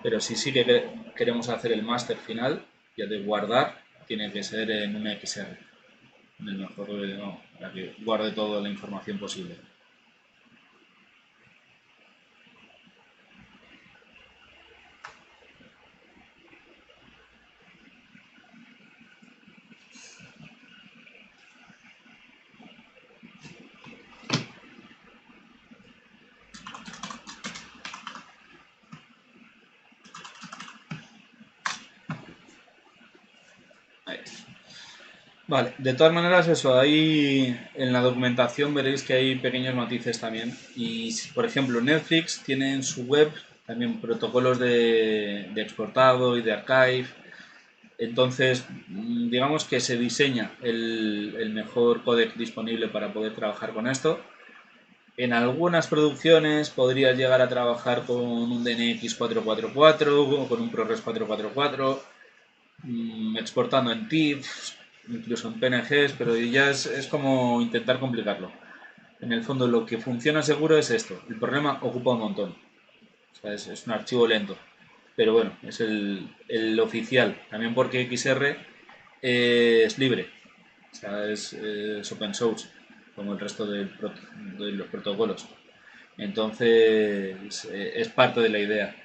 Pero si sí que queremos hacer el máster final, ya de guardar, tiene que ser en un XR, en el mejor, para que guarde toda la información posible. Ahí. Vale, de todas maneras eso, ahí en la documentación veréis que hay pequeños matices también. Y por ejemplo Netflix tiene en su web también protocolos de exportado y de archive. Entonces, digamos que se diseña el mejor códec disponible para poder trabajar con esto. En algunas producciones podrías llegar a trabajar con un DNX 444 o con un ProRes 444, exportando en TIFF, incluso en PNGs, pero ya es como intentar complicarlo. En el fondo lo que funciona seguro es esto. El problema ocupa un montón. O sea, es un archivo lento. Pero bueno, es el oficial. También porque XR es libre. O sea, es open source, como el resto de los protocolos. Entonces, es parte de la idea.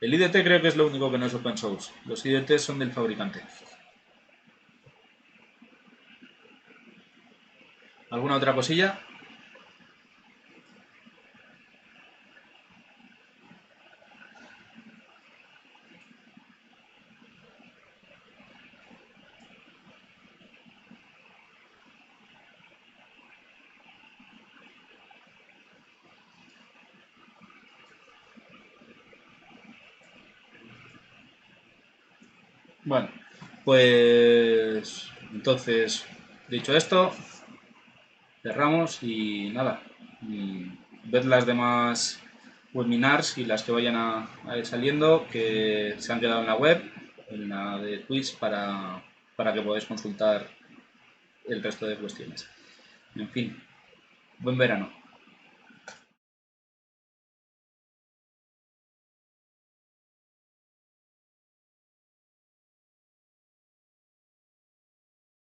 El IDT creo que es lo único que no es open source. Los IDT son del fabricante. ¿Alguna otra cosilla? Bueno, pues entonces, dicho esto, cerramos y nada. Ved las demás webinars y las que vayan a ir saliendo que se han quedado en la web, en la de Twitch, para que podáis consultar el resto de cuestiones. En fin, buen verano.